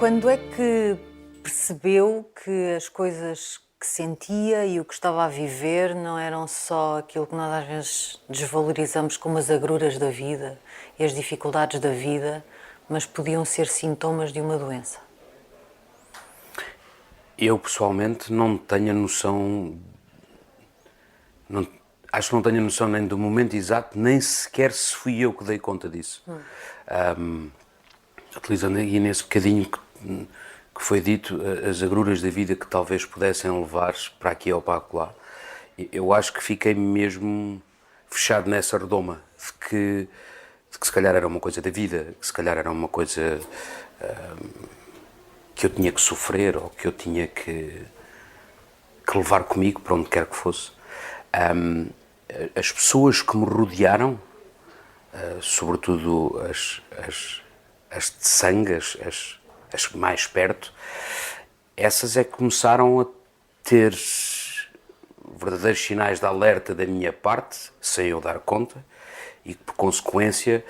Quando é que percebeu que as coisas que sentia e o que estava a viver não eram só aquilo que nós às vezes desvalorizamos como as agruras da vida e as dificuldades da vida, mas podiam ser sintomas de uma doença? Eu, pessoalmente, não tenho a noção, acho que não tenho a noção nem do momento exato, nem sequer se fui eu que dei conta disso. Utilizando aí nesse bocadinho que foi dito, as agruras da vida que talvez pudessem levar para aqui ou para acolá, eu acho que fiquei mesmo fechado nessa redoma de que se calhar era uma coisa da vida, que se calhar era uma coisa que eu tinha que sofrer ou que eu tinha que levar comigo para onde quer que fosse. As pessoas que me rodearam, sobretudo as de sangue, as mais perto, essas é que começaram a ter verdadeiros sinais de alerta da minha parte, sem eu dar conta, e que por consequência,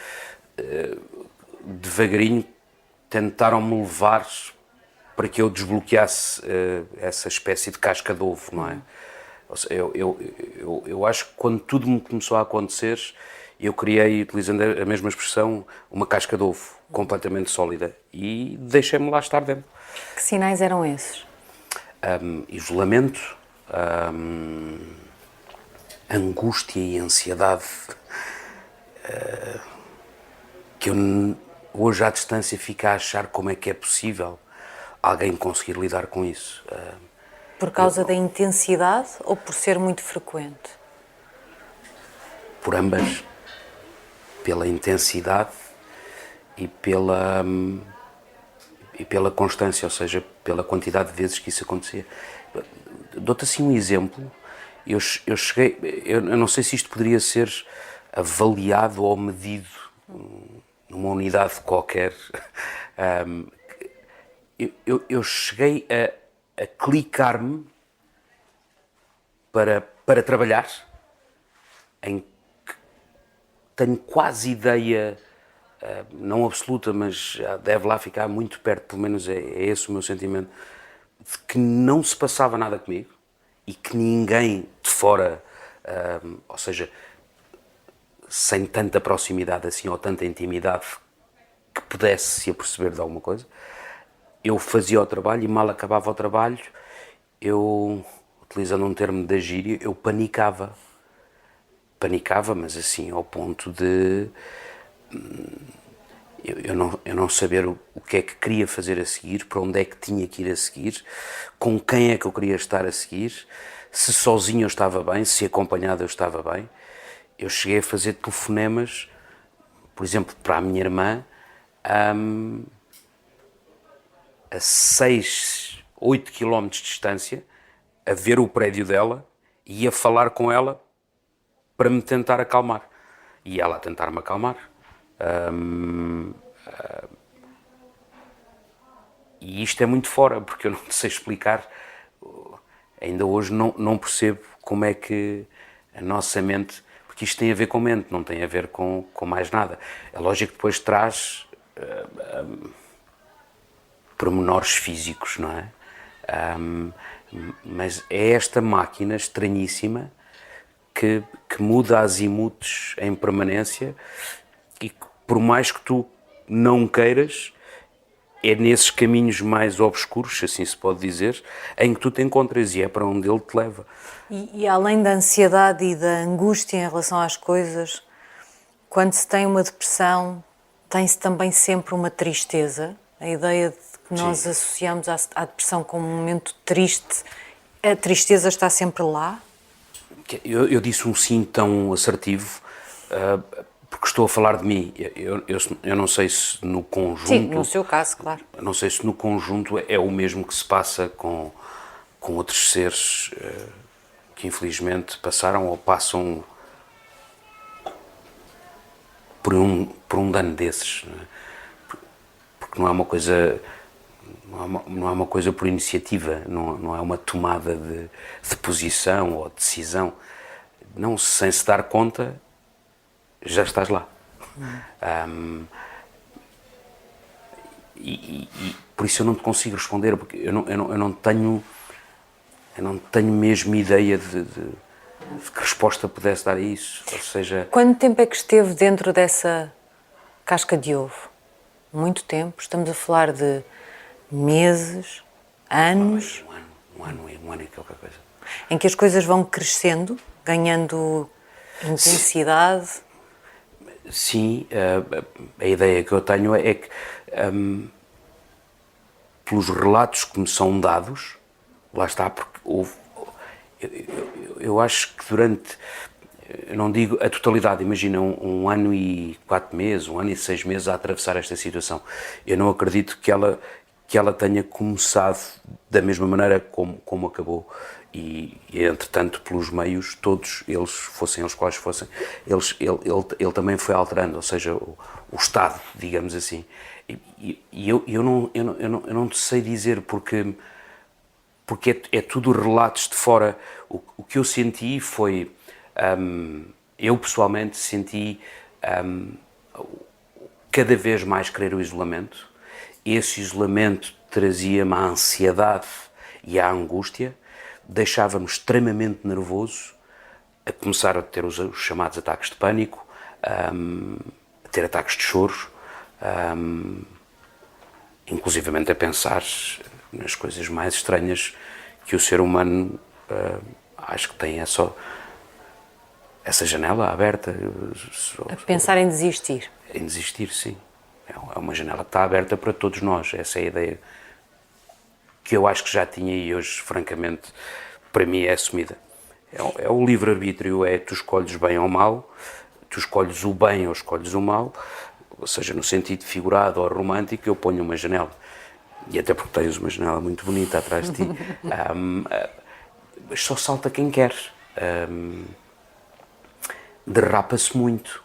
devagarinho, tentaram-me levar para que eu desbloqueasse essa espécie de casca de ovo, não é? Ou seja, eu acho que quando tudo me começou a acontecer, eu criei, utilizando a mesma expressão, uma casca de ovo completamente sólida e deixei-me lá estar dentro. Que sinais eram esses? Isolamento, angústia e ansiedade que eu hoje à distância fico a achar como é que é possível alguém conseguir lidar com isso. Por causa da intensidade ou por ser muito frequente? Por ambas, pela intensidade e pela constância, ou seja, pela quantidade de vezes que isso acontecia. Dou-te assim um exemplo. Eu cheguei, eu não sei se isto poderia ser avaliado ou medido numa unidade qualquer. Eu cheguei a clicar-me para trabalhar, em que tenho quase ideia, não absoluta, mas já deve lá ficar muito perto, pelo menos é esse o meu sentimento, de que não se passava nada comigo e que ninguém de fora, ou seja, sem tanta proximidade assim ou tanta intimidade que pudesse se aperceber de alguma coisa, eu fazia o trabalho e mal acabava o trabalho, eu, utilizando um termo da gíria, eu panicava. Panicava, mas assim, ao ponto de eu não saber o que é que queria fazer a seguir, para onde é que tinha que ir a seguir, com quem é que eu queria estar a seguir, se sozinho eu estava bem, se acompanhado eu estava bem. Eu cheguei a fazer telefonemas, por exemplo, para a minha irmã, a 6, 8 quilómetros de distância, a ver o prédio dela e a falar com ela para me tentar acalmar. E ela a tentar-me acalmar. E isto é muito fora, porque eu não sei explicar. Ainda hoje não percebo como é que a nossa mente, porque isto tem a ver com mente, não tem a ver com mais nada. É lógico que depois traz pormenores físicos, não é? Mas é esta máquina estranhíssima que muda azimutos em permanência e que, por mais que tu não queiras, é nesses caminhos mais obscuros, assim se pode dizer, em que tu te encontras e é para onde ele te leva. E além da ansiedade e da angústia em relação às coisas, quando se tem uma depressão, tem-se também sempre uma tristeza. A ideia de que nós Sim. associamos à depressão como um momento triste, a tristeza está sempre lá? Eu disse um sim tão assertivo porque estou a falar de mim. Eu não sei se no Sim, no conjunto, seu caso, claro. não sei se no conjunto é o mesmo que se passa com outros seres que infelizmente passaram ou passam por um dano desses, não é? Porque não é uma coisa, não é uma coisa por iniciativa, não é uma tomada de posição ou decisão. Não, sem se dar conta, já estás lá. e por isso eu não te consigo responder, porque eu não tenho mesmo ideia de que resposta pudesse dar a isso. Ou seja, Quanto tempo é que esteve dentro dessa casca de ovo? Muito tempo? Estamos a falar de meses, anos, um ano e qualquer coisa. em que as coisas vão crescendo, ganhando intensidade. Sim, a ideia que eu tenho é que, pelos relatos que me são dados, lá está, porque houve. Eu acho que durante, eu não digo a totalidade, imagina um ano e 4 meses, um ano e 6 meses a atravessar esta situação. Eu não acredito que ela tenha começado da mesma maneira como acabou. E entretanto, pelos meios, todos eles, fossem eles quais fossem, ele também foi alterando, ou seja, o estado, digamos assim. E eu não te sei dizer porque é tudo relatos de fora. O que eu senti foi, eu pessoalmente senti cada vez mais querer o isolamento. Esse isolamento trazia-me a ansiedade e a angústia, deixava-me extremamente nervoso, a começar a ter os chamados ataques de pânico, a ter ataques de choros, inclusivamente a pensar nas coisas mais estranhas que o ser humano acho que tem essa janela aberta. A pensar em desistir. Em desistir, sim. É uma janela que está aberta para todos nós. Essa é a ideia que eu acho que já tinha e hoje, francamente, para mim é assumida. É o livre-arbítrio, tu escolhes bem ou mal, tu escolhes o bem ou escolhes o mal, ou seja, no sentido figurado ou romântico, eu ponho uma janela. E até porque tens uma janela muito bonita atrás de ti. Mas só salta quem quer. Derrapa-se muito.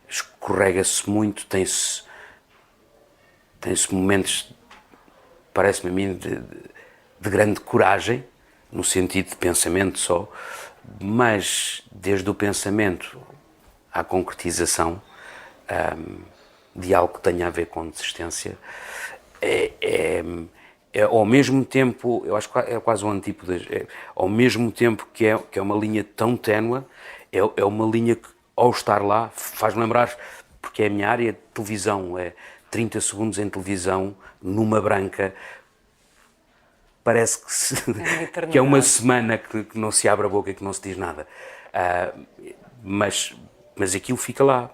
Escorrega-se muito. Tem-se momentos, parece-me a mim, de grande coragem, no sentido de pensamento só, mas desde o pensamento à concretização de algo que tenha a ver com desistência, é ao mesmo tempo, eu acho que é quase um antípodas, ao mesmo tempo que é uma linha tão ténue, é uma linha que, ao estar lá, faz-me lembrar, porque é a minha área de televisão, 30 segundos em televisão, numa branca, parece que é uma semana que não se abre a boca e que não se diz nada. Mas aquilo fica lá.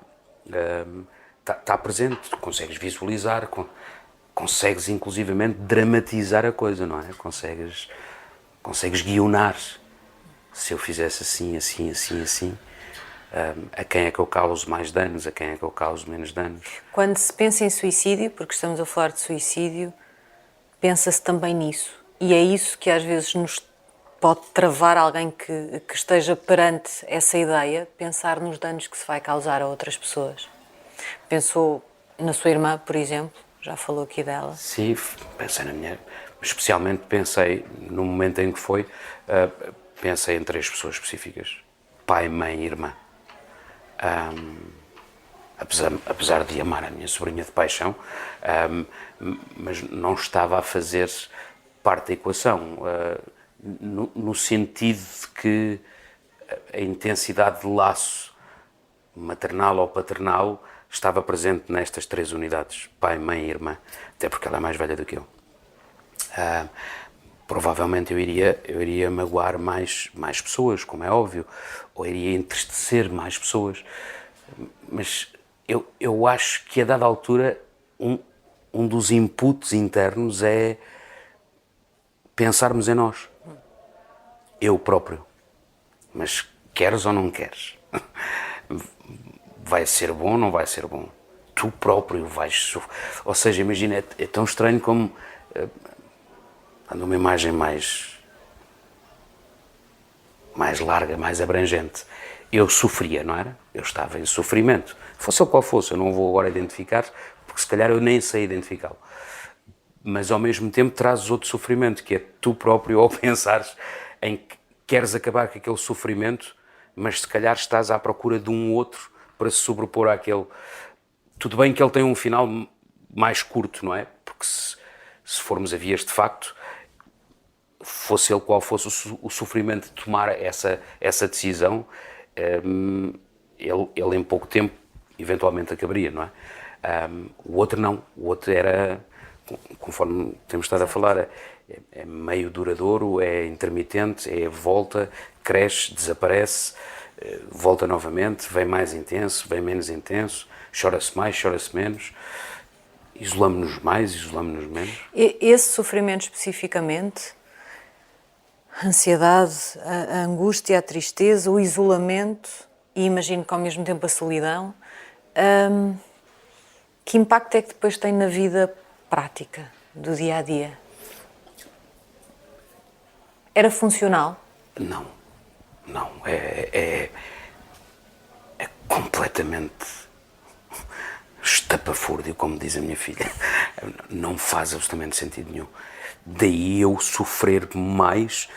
Está presente, consegues visualizar, consegues inclusivamente dramatizar a coisa, não é? Consegues guionar. Se eu fizesse assim, assim, assim, assim, a quem é que eu causo mais danos, a quem é que eu causo menos danos. Quando se pensa em suicídio, porque estamos a falar de suicídio, pensa-se também nisso. E é isso que às vezes nos pode travar alguém que esteja perante essa ideia, pensar nos danos que se vai causar a outras pessoas. Pensou na sua irmã, por exemplo, já falou aqui dela. Sim, pensei na minha... Especialmente pensei, no momento em que foi, pensei em 3 pessoas específicas. Pai, mãe e irmã. Apesar de amar a minha sobrinha de paixão, mas não estava a fazer parte da equação, no sentido de que a intensidade de laço maternal ou paternal estava presente nestas 3 unidades, pai, mãe e irmã, até porque ela é mais velha do que eu. Provavelmente eu iria magoar mais pessoas, como é óbvio, ou iria entristecer mais pessoas, mas eu acho que a dada altura um dos inputs internos é pensarmos em nós, eu próprio, mas queres ou não queres? Vai ser bom ou não vai ser bom? Tu próprio vais sofrer. Ou seja, imagina, é tão estranho como, dando uma imagem mais larga, mais abrangente, eu sofria, não era? Eu estava em sofrimento, fosse o qual fosse, eu não vou agora identificar, porque se calhar eu nem sei identificá-lo. Mas ao mesmo tempo trazes outro sofrimento, que é tu próprio ao pensares em que queres acabar com aquele sofrimento, mas se calhar estás à procura de um outro para se sobrepor àquele. Tudo bem que ele tem um final mais curto, não é? Porque se formos a vias de facto, fosse ele qual fosse o sofrimento de tomar essa decisão, ele em pouco tempo eventualmente acabaria, não é? O outro não, o outro era, conforme temos estado a falar, é meio duradouro, é intermitente, é volta, cresce, desaparece, volta novamente, vem mais intenso, vem menos intenso, chora-se mais, chora-se menos, isolamos-nos mais, isolamos-nos menos. Esse sofrimento especificamente, a ansiedade, a angústia, a tristeza, o isolamento e imagino que ao mesmo tempo a solidão, que impacto é que depois tem na vida prática do dia a dia? Era funcional? Não, é completamente estapafúrdio, como diz a minha filha. Não faz absolutamente sentido nenhum. Daí eu sofrer mais,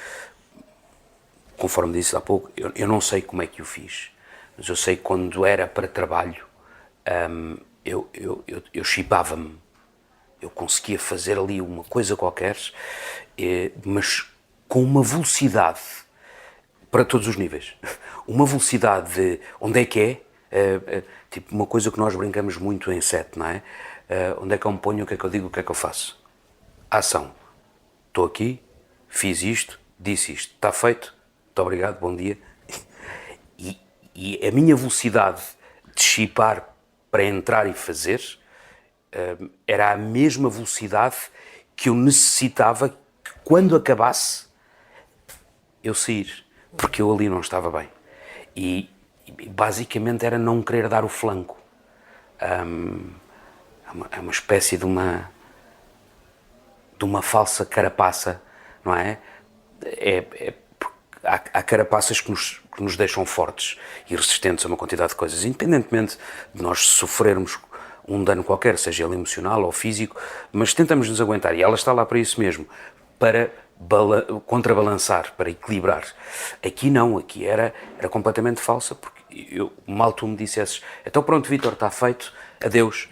conforme disse há pouco, eu não sei como é que o fiz, mas eu sei que quando era para trabalho, eu chipava-me, eu conseguia fazer ali uma coisa qualquer, mas com uma velocidade para todos os níveis. Uma velocidade de onde é que é, tipo uma coisa que nós brincamos muito em set, não é? Onde é que eu me ponho, o que é que eu digo, o que é que eu faço? Ação. Estou aqui, fiz isto, disse isto, está feito, muito obrigado, bom dia. E a minha velocidade de chipar para entrar e fazer era a mesma velocidade que eu necessitava que quando acabasse eu sair, porque eu ali não estava bem. E basicamente era não querer dar o flanco. É uma espécie de uma falsa carapaça, não é? Há carapaças que nos deixam fortes e resistentes a uma quantidade de coisas, independentemente de nós sofrermos um dano qualquer, seja ele emocional ou físico, mas tentamos nos aguentar e ela está lá para isso mesmo, para contrabalançar, para equilibrar. Aqui não, aqui era completamente falsa, porque mal tu me dissesses, então pronto, Vítor, está feito, adeus.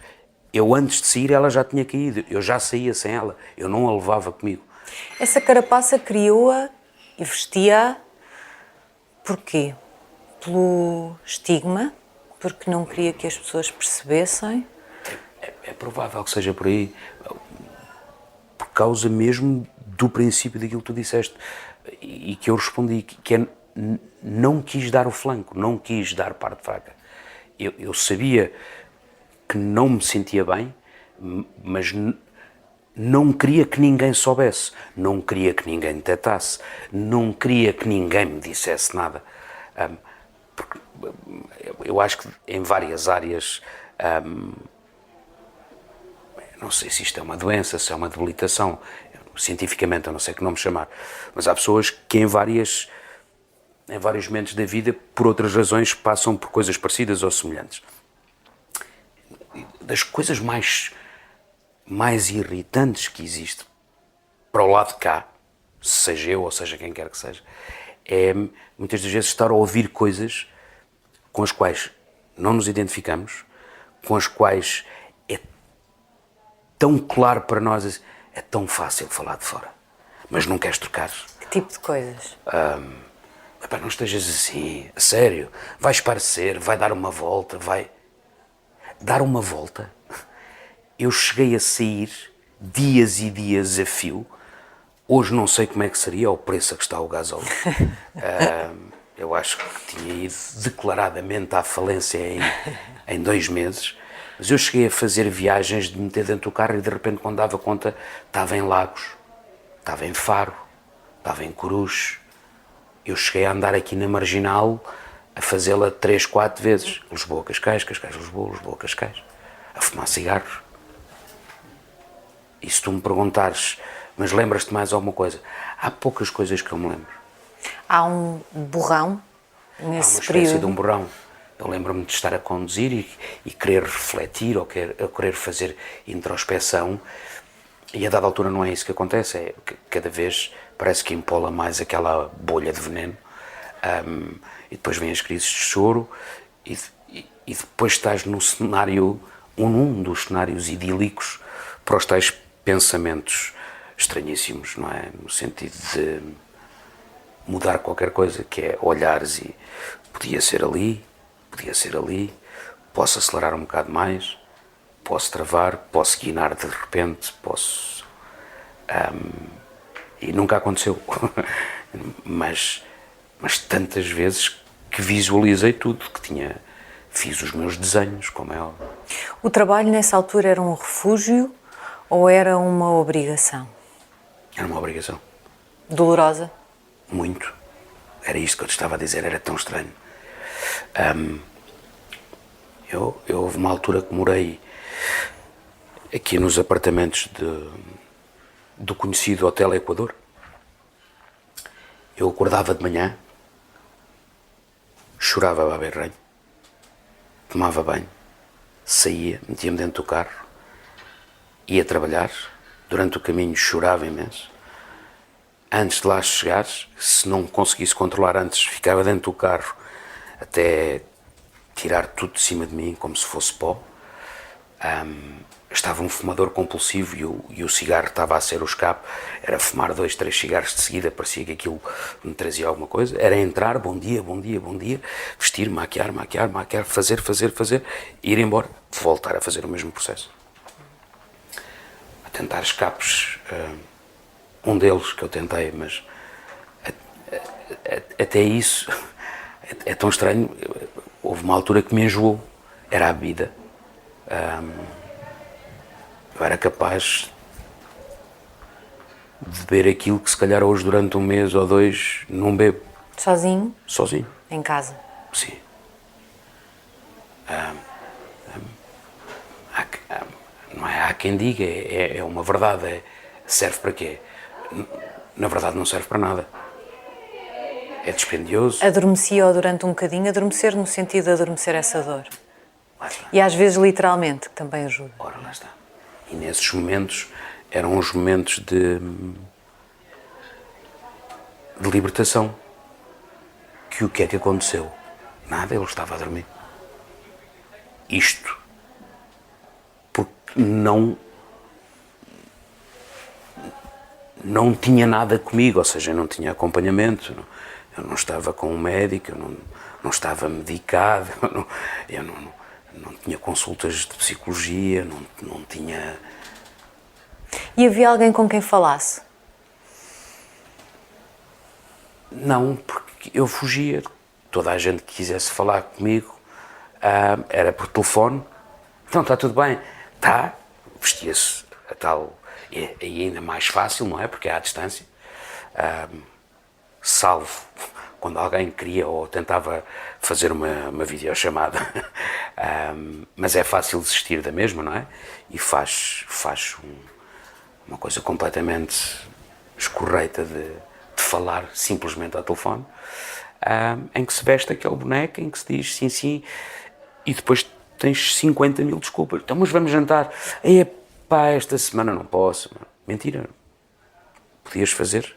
Eu antes de sair ela já tinha caído, eu já saía sem ela, eu não a levava comigo. Essa carapaça criou-a e vestia-a porquê? Pelo estigma? Porque não queria que as pessoas percebessem? É provável que seja por aí, por causa mesmo do princípio daquilo que tu disseste e que eu respondi, que é não quis dar o flanco, não quis dar parte fraca. Eu sabia que não me sentia bem, mas não queria que ninguém soubesse, não queria que ninguém detectasse, não queria que ninguém me dissesse nada. Porque eu acho que em várias áreas, não sei se isto é uma doença, se é uma debilitação, cientificamente eu não sei que nome chamar, mas há pessoas que em vários momentos da vida, por outras razões, passam por coisas parecidas ou semelhantes. Das coisas mais irritantes que existe para o lado de cá, seja eu ou seja quem quer que seja, é muitas das vezes estar a ouvir coisas com as quais não nos identificamos, com as quais é tão claro para nós, é tão fácil falar de fora, mas não queres trocar. Que tipo de coisas? Epá, não estejas assim, a sério, vai esparecer, vai dar uma volta, vai... Dar uma volta? Eu cheguei a sair dias e dias a fio. Hoje não sei como é que seria o preço a que está o gasóleo. Eu acho que tinha ido declaradamente à falência em 2 meses. Mas eu cheguei a fazer viagens de meter dentro do carro e de repente quando dava conta estava em Lagos, estava em Faro, estava em Coruche. Eu cheguei a andar aqui na Marginal a fazê-la 3, 4 vezes. Lisboa, Cascais, Cascais, Lisboa, Lisboa, Cascais. A fumar cigarros. E se tu me perguntares, mas lembras-te mais alguma coisa? Há poucas coisas que eu me lembro. Há um borrão nesse Há uma espécie período? de um borrão. Eu lembro-me de estar a conduzir e querer refletir ou querer fazer introspeção e a dada altura não é isso que acontece, é que cada vez parece que empola mais aquela bolha de veneno e depois vêm as crises de choro e depois estás num cenário num dos cenários idílicos para os tais pensamentos estranhíssimos, não é? No sentido de mudar qualquer coisa, que é olhares e podia ser ali, posso acelerar um bocado mais, posso travar, posso guinar de repente, posso... e nunca aconteceu, mas tantas vezes que visualizei tudo, que fiz os meus desenhos, como é óbvio. O trabalho nessa altura era um refúgio ou era uma obrigação? Era uma obrigação. Dolorosa? Muito. Era isto que eu te estava a dizer, era tão estranho. Houve uma altura que morei aqui nos apartamentos do conhecido Hotel Equador. Eu acordava de manhã, chorava a baber ranho, tomava banho, saía, metia-me dentro do carro, ia trabalhar, durante o caminho chorava imenso. Antes de lá chegar, se não conseguisse controlar antes, ficava dentro do carro até tirar tudo de cima de mim, como se fosse pó. Estava um fumador compulsivo e o cigarro estava a ser o escape. Era fumar 2, 3 cigarros de seguida, parecia que aquilo me trazia alguma coisa. Era entrar, bom dia, vestir, maquiar, fazer, ir embora, voltar a fazer o mesmo processo. A tentar escapes, um deles que eu tentei, mas até isso é tão estranho. Houve uma altura que me enjoou, era a bebida. Eu era capaz de beber aquilo que se calhar hoje durante 1 mês ou 2 não bebo. Sozinho? Sozinho. Em casa? Sim. Não é, há quem diga, é uma verdade, serve para quê? Na verdade não serve para nada. É dispendioso. Adormecia-o durante um bocadinho, adormecer no sentido de adormecer essa dor. E às vezes literalmente, que também ajuda. Ora, lá está. E nesses momentos eram os momentos de libertação. Que o que é que aconteceu? Nada, ele estava a dormir. Isto porque não tinha nada comigo, ou seja, eu não tinha acompanhamento, eu não estava com um médico, eu não estava medicado, eu não tinha consultas de psicologia, não tinha... E havia alguém com quem falasse? Não, porque eu fugia. Toda a gente que quisesse falar comigo era por telefone. Então, está tudo bem? Está. Vestia-se a tal... E ainda mais fácil, não é? Porque é à distância. Salvo quando alguém queria ou tentava fazer uma videochamada. Mas é fácil desistir da mesma, não é? E faz uma coisa completamente escorreita de falar simplesmente ao telefone, em que se veste aquele boneco, em que se diz sim, sim, e depois tens 50 mil desculpas. Então, mas vamos jantar. Epá, esta semana não posso. Mentira. Podias fazer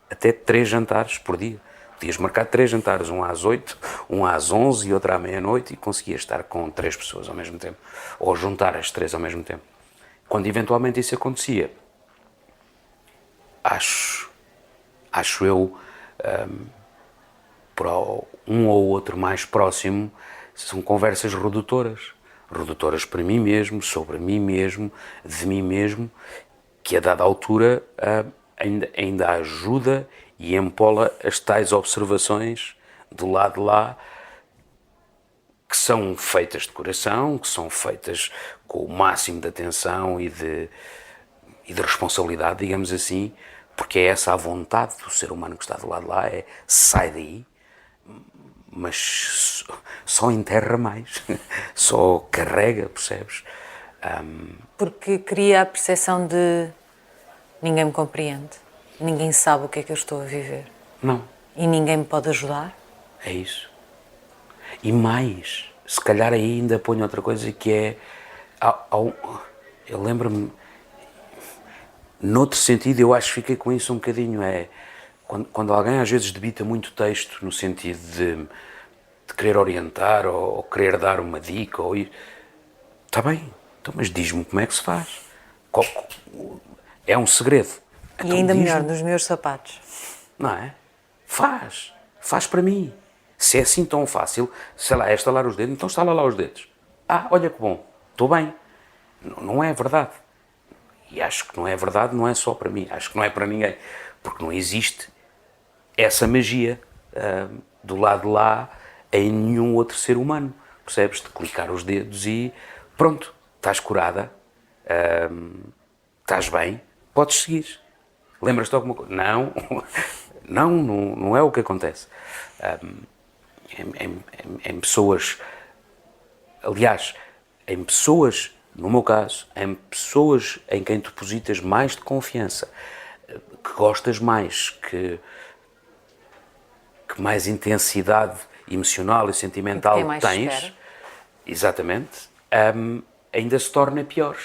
até 3 jantares por dia. Podias marcar 3 jantares, um às 8, um às 11 e outro à meia-noite, e conseguias estar com 3 pessoas ao mesmo tempo. Ou juntar as 3 ao mesmo tempo. Quando eventualmente isso acontecia, acho eu, para um ou outro mais próximo, são conversas redutoras. Redutoras para mim mesmo, sobre mim mesmo, de mim mesmo, que a dada altura ainda ajuda e empola as tais observações do lado de lá, que são feitas de coração, que são feitas com o máximo de atenção e de responsabilidade, digamos assim, porque é essa a vontade do ser humano que está do lado de lá, é sai daí, mas só enterra mais, só carrega, percebes? Porque cria a percepção de ninguém me compreende, ninguém sabe o que é que eu estou a viver. Não. E ninguém me pode ajudar. É isso. E mais, se calhar aí ainda ponho outra coisa que é, eu lembro-me, noutro sentido, eu acho que fiquei com isso um bocadinho, quando alguém às vezes debita muito texto no sentido de querer orientar ou querer dar uma dica, Está bem, então, mas diz-me como é que se faz. É um segredo. E Então ainda melhor, diz-me. nos meus sapatos. Não é? Faz para mim. Se é assim tão fácil, sei lá, é estalar os dedos, então estala lá os dedos. Ah, olha que bom, estou bem. Não é verdade. E acho que não é verdade, não é só para mim, acho que não é para ninguém. Porque não existe essa magia do lado de lá em nenhum outro ser humano. Percebes? De clicar os dedos e pronto, estás curada, estás bem, podes seguir. Lembras-te de alguma coisa? Não, não é o que acontece. Em pessoas, aliás, em pessoas, no meu caso, em pessoas em quem depositas mais de confiança, que gostas mais, que mais intensidade emocional e sentimental tem mais tens, espera. exatamente, ainda se torna pior.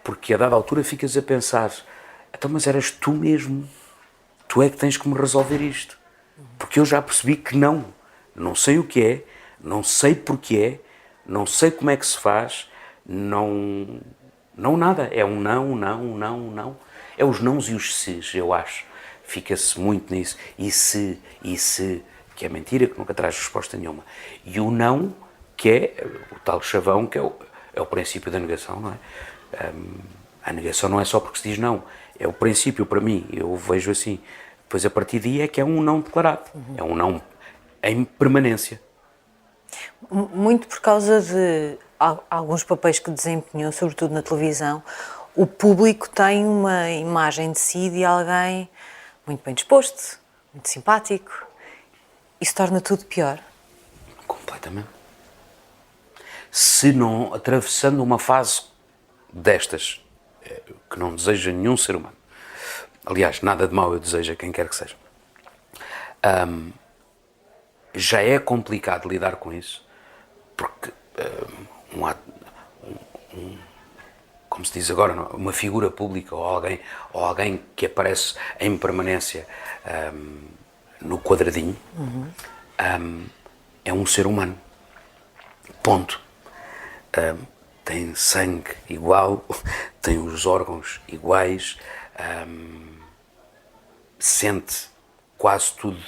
Porque a dada altura ficas a pensar, então mas eras tu mesmo, tu é que tens que me resolver isto. Porque eu já percebi que não sei o que é, não sei porquê, não sei como é que se faz, não nada, é um não. É os nãos e os ses, eu acho. Fica-se muito nisso. E se, que é mentira, que nunca traz resposta nenhuma. E o não, que é o tal chavão, que é o princípio da negação, não é? A negação não é só porque se diz não, é o princípio para mim, eu vejo assim. Depois a partir daí é que é um não declarado, é um não em permanência. Muito por causa de alguns papéis que desempenhou, sobretudo na televisão, o público tem uma imagem de si de alguém muito bem disposto, muito simpático. Isso torna tudo pior. Completamente. Se não, atravessando uma fase destas, que não deseja nenhum ser humano, aliás, nada de mal eu desejo a quem quer que seja, já é complicado lidar com isso, porque como se diz agora, uma figura pública ou alguém que aparece em permanência no quadradinho, é um ser humano. Ponto. Tem sangue igual, tem os órgãos iguais, sente quase tudo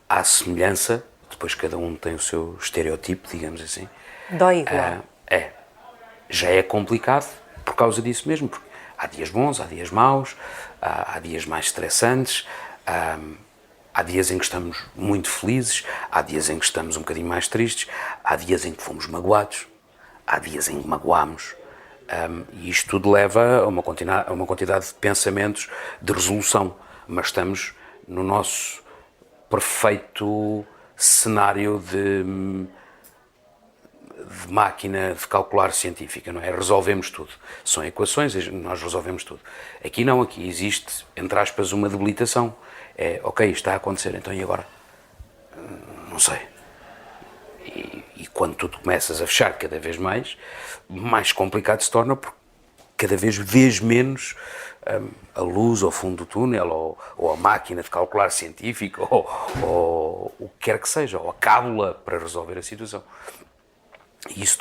à semelhança, depois cada um tem o seu estereotipo, digamos assim. Dói igual. Já é complicado por causa disso mesmo, porque há dias bons, há dias maus, há dias mais estressantes, há dias em que estamos muito felizes, há dias em que estamos um bocadinho mais tristes, há dias em que fomos magoados, há dias em que magoámos. E isto tudo leva a uma quantidade de pensamentos de resolução, mas estamos no nosso perfeito cenário de máquina de calcular científica, não é? Resolvemos tudo. São equações, nós resolvemos tudo. Aqui não, aqui existe, entre aspas, uma debilitação. É, ok, isto está a acontecer, então e agora? Não sei. E quando tu começas a fechar cada vez mais complicado se torna, porque cada vez vês menos a luz ao fundo do túnel, ou a máquina de calcular científica, ou o que quer que seja, ou a cábula para resolver a situação. E isso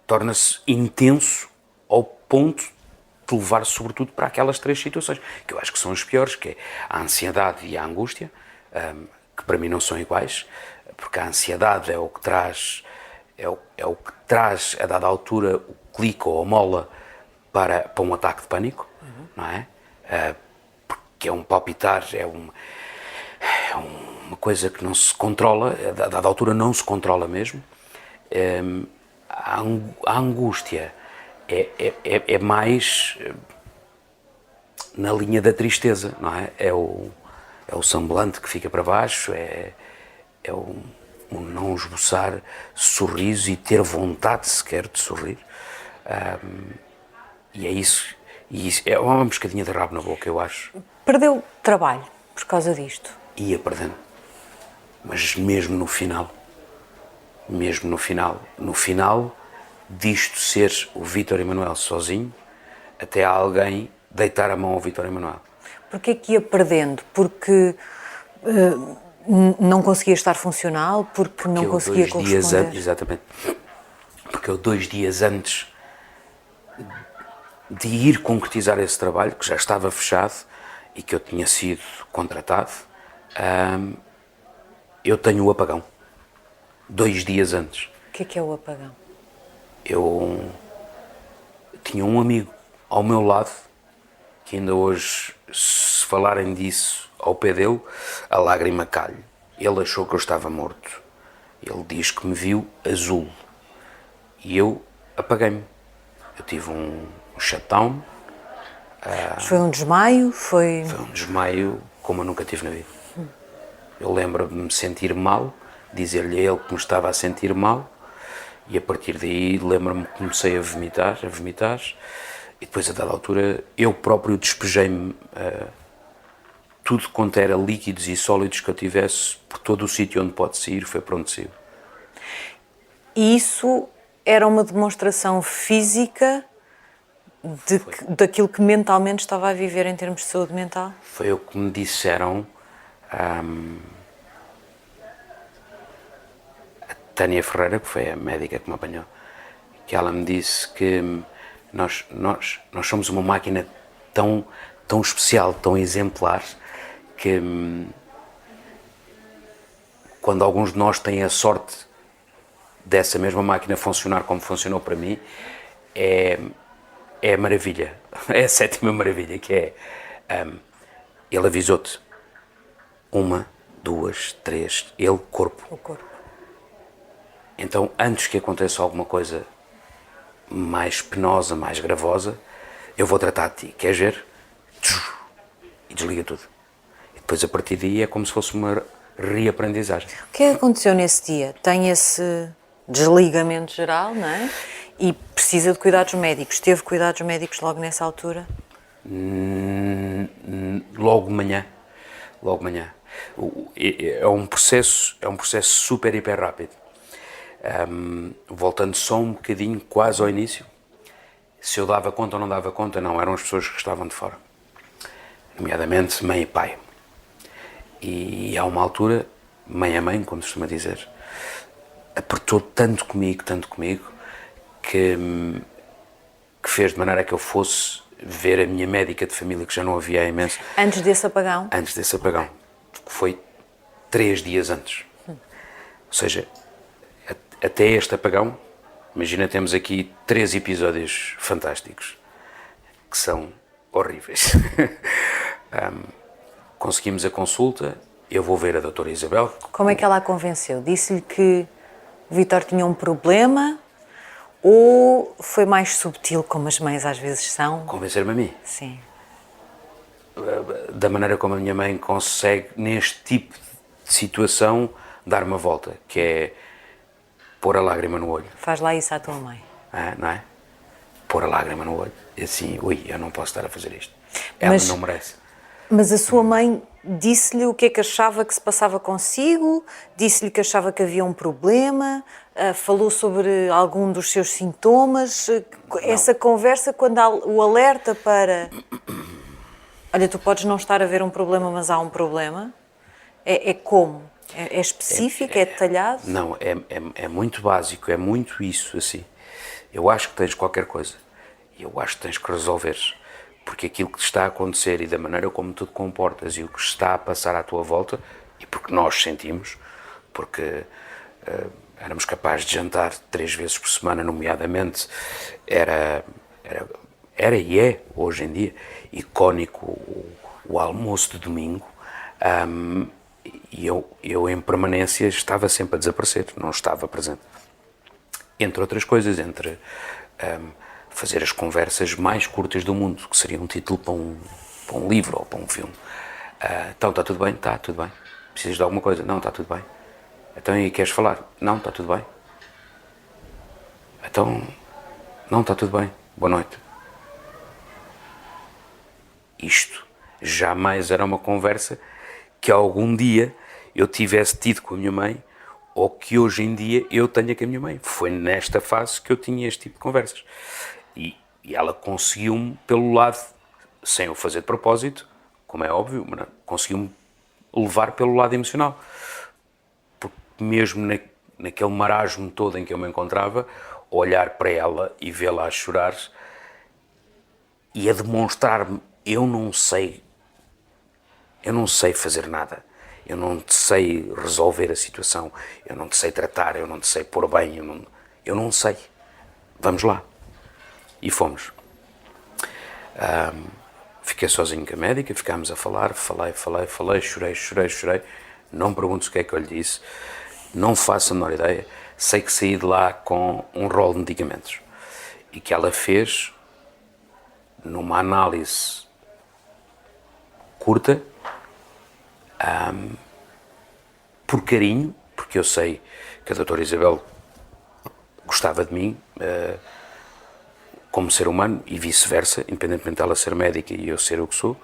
torna-se intenso ao ponto de levar sobretudo para aquelas três situações, que eu acho que são as piores, que é a ansiedade e a angústia, que para mim não são iguais, porque a ansiedade é o que traz, a dada altura, o clique ou a mola para um ataque de pânico, não é? Porque é um palpitar, é uma coisa que não se controla, a dada altura não se controla mesmo. A angústia é mais na linha da tristeza, não é? É o semblante que fica para baixo, é o não esboçar sorriso e ter vontade sequer de sorrir. E é isso, é uma pescadinha de rabo na boca, eu acho. Perdeu trabalho por causa disto? Ia perdendo, mas mesmo no final disto ser o Vítor Emanuel sozinho, até alguém deitar a mão ao Vítor Emanuel. Porquê que ia perdendo? Porque não conseguia estar funcional? Porque não conseguia corresponder? Exatamente. porque eu 2 dias antes de ir concretizar esse trabalho, que já estava fechado e que eu tinha sido contratado, eu tenho o apagão. 2 dias antes. O que é o apagão? Eu tinha um amigo ao meu lado, que ainda hoje, se falarem disso ao pé dele, a lágrima cai-lhe. Ele achou que eu estava morto. Ele diz que me viu azul. E eu apaguei-me. Eu tive um shutdown. Mas foi um desmaio? Foi um desmaio como eu nunca tive na vida. Eu lembro de me sentir mal, dizer-lhe a ele que me estava a sentir mal, e a partir daí lembro-me que comecei a vomitar, e depois a dada altura eu próprio despejei-me tudo quanto era líquidos e sólidos que eu tivesse, por todo o sítio onde pode sair, foi para onde saiu. E isso era uma demonstração física daquilo que mentalmente estava a viver em termos de saúde mental? Foi o que me disseram. A Tânia Ferreira, que foi a médica que me apanhou, que ela me disse que nós somos uma máquina tão especial, tão exemplar, que quando alguns de nós têm a sorte dessa mesma máquina funcionar como funcionou para mim, é a maravilha, é a sétima maravilha, que é, ele avisou-te, 1, 2, 3, ele, corpo. O corpo. Então, antes que aconteça alguma coisa mais penosa, mais gravosa, eu vou tratar de ti, queres ver? E desliga tudo. E depois, a partir daí, é como se fosse uma reaprendizagem. O que é que aconteceu nesse dia? Tem esse desligamento geral, não é? E precisa de cuidados médicos. Teve cuidados médicos logo nessa altura? Logo de manhã. É um processo super, hiper rápido. Voltando só um bocadinho, quase ao início, se eu dava conta ou não dava conta, não, eram as pessoas que estavam de fora, nomeadamente mãe e pai. E há uma altura, mãe a mãe, como se costuma dizer, apertou tanto comigo, que fez de maneira que eu fosse ver a minha médica de família, que já não havia há imenso. Antes desse apagão? Antes desse apagão. Foi 3 dias antes. Ou seja, até este apagão, imagina, temos aqui 3 episódios fantásticos, que são horríveis. Conseguimos a consulta, eu vou ver a doutora Isabel. Como é que ela a convenceu? Disse-lhe que o Vítor tinha um problema ou foi mais subtil, como as mães às vezes são? Convencer-me a mim. Sim. Da maneira como a minha mãe consegue, neste tipo de situação, dar uma volta, que é pôr a lágrima no olho. Faz lá isso à tua mãe. Não é? Pôr a lágrima no olho. E assim, ui, eu não posso estar a fazer isto. Ela não merece. Mas a sua mãe disse-lhe o que é que achava que se passava consigo? Disse-lhe que achava que havia um problema? Falou sobre algum dos seus sintomas? Essa conversa, quando há o alerta para... Olha, tu podes não estar a ver um problema, mas há um problema. É como? É específico? É detalhado? Não, é muito básico, é muito isso, assim. Eu acho que tens qualquer coisa. E eu acho que tens que resolver. Porque aquilo que te está a acontecer e da maneira como tu te comportas e o que está a passar à tua volta, e porque nós sentimos, porque éramos capazes de jantar 3 vezes por semana, nomeadamente, era e é, hoje em dia, icónico o almoço de domingo, e eu em permanência estava sempre a desaparecer, não estava presente. Entre outras coisas, entre fazer as conversas mais curtas do mundo, que seria um título para um livro ou para um filme. Então, está tudo bem? Está tudo bem. Precisas de alguma coisa? Não, está tudo bem. Então, e queres falar? Não, está tudo bem. Então, não, está tudo bem. Boa noite. Isto jamais era uma conversa que algum dia eu tivesse tido com a minha mãe ou que hoje em dia eu tenha com a minha mãe. Foi nesta fase que eu tinha este tipo de conversas. E ela conseguiu-me pelo lado, sem o fazer de propósito, como é óbvio, conseguiu-me levar pelo lado emocional. Porque mesmo naquele marasmo todo em que eu me encontrava, olhar para ela e vê-la a chorar e a demonstrar-me, eu não sei fazer nada, eu não te sei resolver a situação, eu não te sei tratar, eu não te sei pôr bem, eu não sei, vamos lá. E fomos. Fiquei sozinho com a médica, ficámos a falar, falei, chorei, não me perguntes o que é que eu lhe disse, não faço a menor ideia, sei que saí de lá com um rol de medicamentos e que ela fez, numa análise curta, por carinho, porque eu sei que a doutora Isabel gostava de mim como ser humano e vice-versa, independentemente dela ser médica e eu ser o que sou.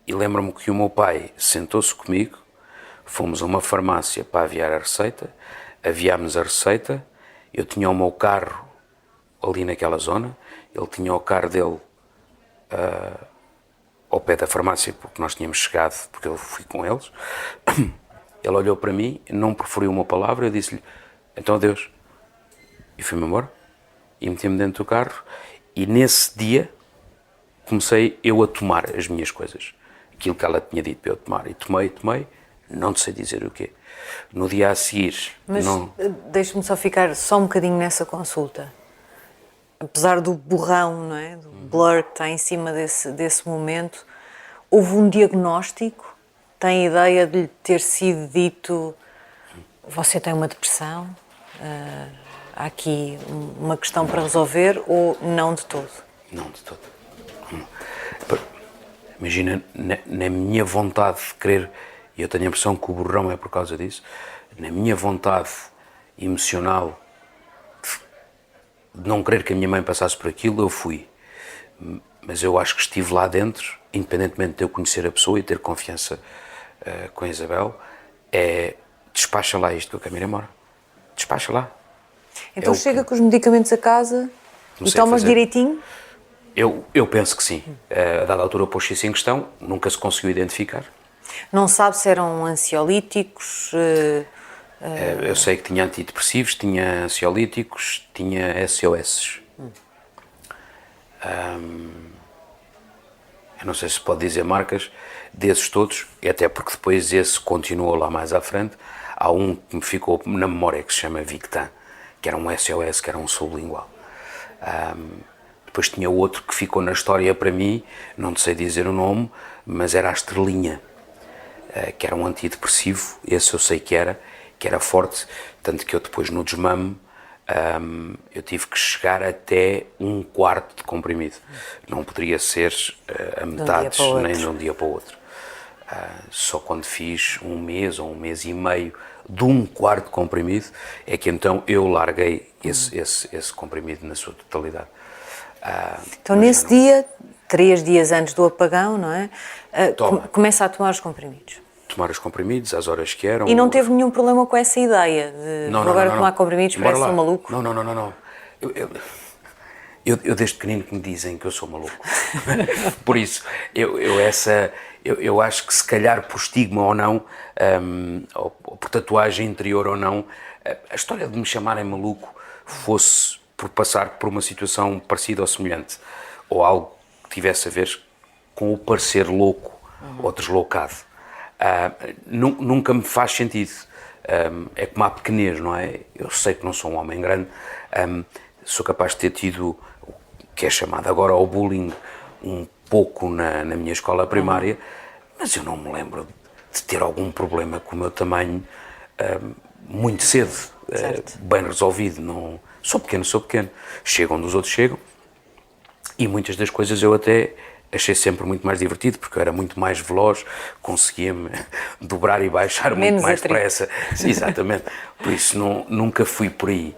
E lembro-me que o meu pai sentou-se comigo, fomos a uma farmácia para aviar a receita, aviámos a receita, eu tinha o meu carro ali naquela zona, ele tinha o carro dele ao pé da farmácia, porque nós tínhamos chegado, porque eu fui com eles. Ele olhou para mim, não proferiu uma palavra, eu disse-lhe, então adeus. E fui-me embora, e meti-me dentro do carro, e nesse dia comecei eu a tomar as minhas coisas, aquilo que ela tinha dito para eu tomar, e tomei, não te sei dizer o quê. No dia a seguir... Mas não... deixa-me só ficar só um bocadinho nessa consulta. Apesar do borrão, não é? Do blur que está em cima desse momento, houve um diagnóstico? Tem ideia de lhe ter sido dito, você tem uma depressão, há aqui uma questão para resolver, ou não de todo? Não de todo. Imagina, na minha vontade de querer, e eu tenho a impressão que o borrão é por causa disso, na minha vontade emocional de não querer que a minha mãe passasse por aquilo, eu fui. Mas eu acho que estive lá dentro, independentemente de eu conhecer a pessoa e ter confiança com a Isabel, despacha lá isto que eu quero ir embora. Despacha lá. Então chega com os medicamentos a casa e tomas direitinho? Eu penso que sim. A dada altura pôs isso em questão, nunca se conseguiu identificar. Não sabe se eram ansiolíticos? Eu sei que tinha antidepressivos, tinha ansiolíticos, tinha SOS. Eu não sei se pode dizer marcas desses todos, até porque depois esse continuou lá mais à frente. Há um que me ficou na memória que se chama Victan, que era um SOS, que era um sublingual. Depois tinha outro que ficou na história para mim, não te sei dizer o nome, mas era a Estrelinha, que era um antidepressivo, esse eu sei que era forte, tanto que eu depois no desmame eu tive que chegar até 1/4 de comprimido. Não poderia ser a metade, nem de um dia para o outro. Só quando fiz 1 mês ou 1 mês e meio de 1/4 de comprimido é que então eu larguei esse comprimido na sua totalidade. Então nesse dia, 3 dias antes do apagão, não é? Começa a tomar os comprimidos. Tomar os comprimidos às horas que eram. E não teve nenhum problema com essa ideia de não, agora tomar comprimidos, parece que sou maluco? Não. Eu desde pequenino que me dizem que eu sou maluco. Por isso, eu acho que se calhar por estigma ou não, ou por tatuagem interior ou não, a história de me chamarem maluco fosse por passar por uma situação parecida ou semelhante, ou algo que tivesse a ver com o parecer louco ou deslocado. Nunca me faz sentido. É como a pequenez, não é? Eu sei que não sou um homem grande, sou capaz de ter tido o que é chamado agora o bullying um pouco na minha escola primária, mas eu não me lembro de ter algum problema com o meu tamanho muito cedo, bem resolvido. Não, sou pequeno. Chego onde os outros chegam e muitas das coisas eu até achei sempre muito mais divertido, porque eu era muito mais veloz, conseguia-me dobrar e baixar muito mais depressa. Exatamente. Por isso nunca fui por aí.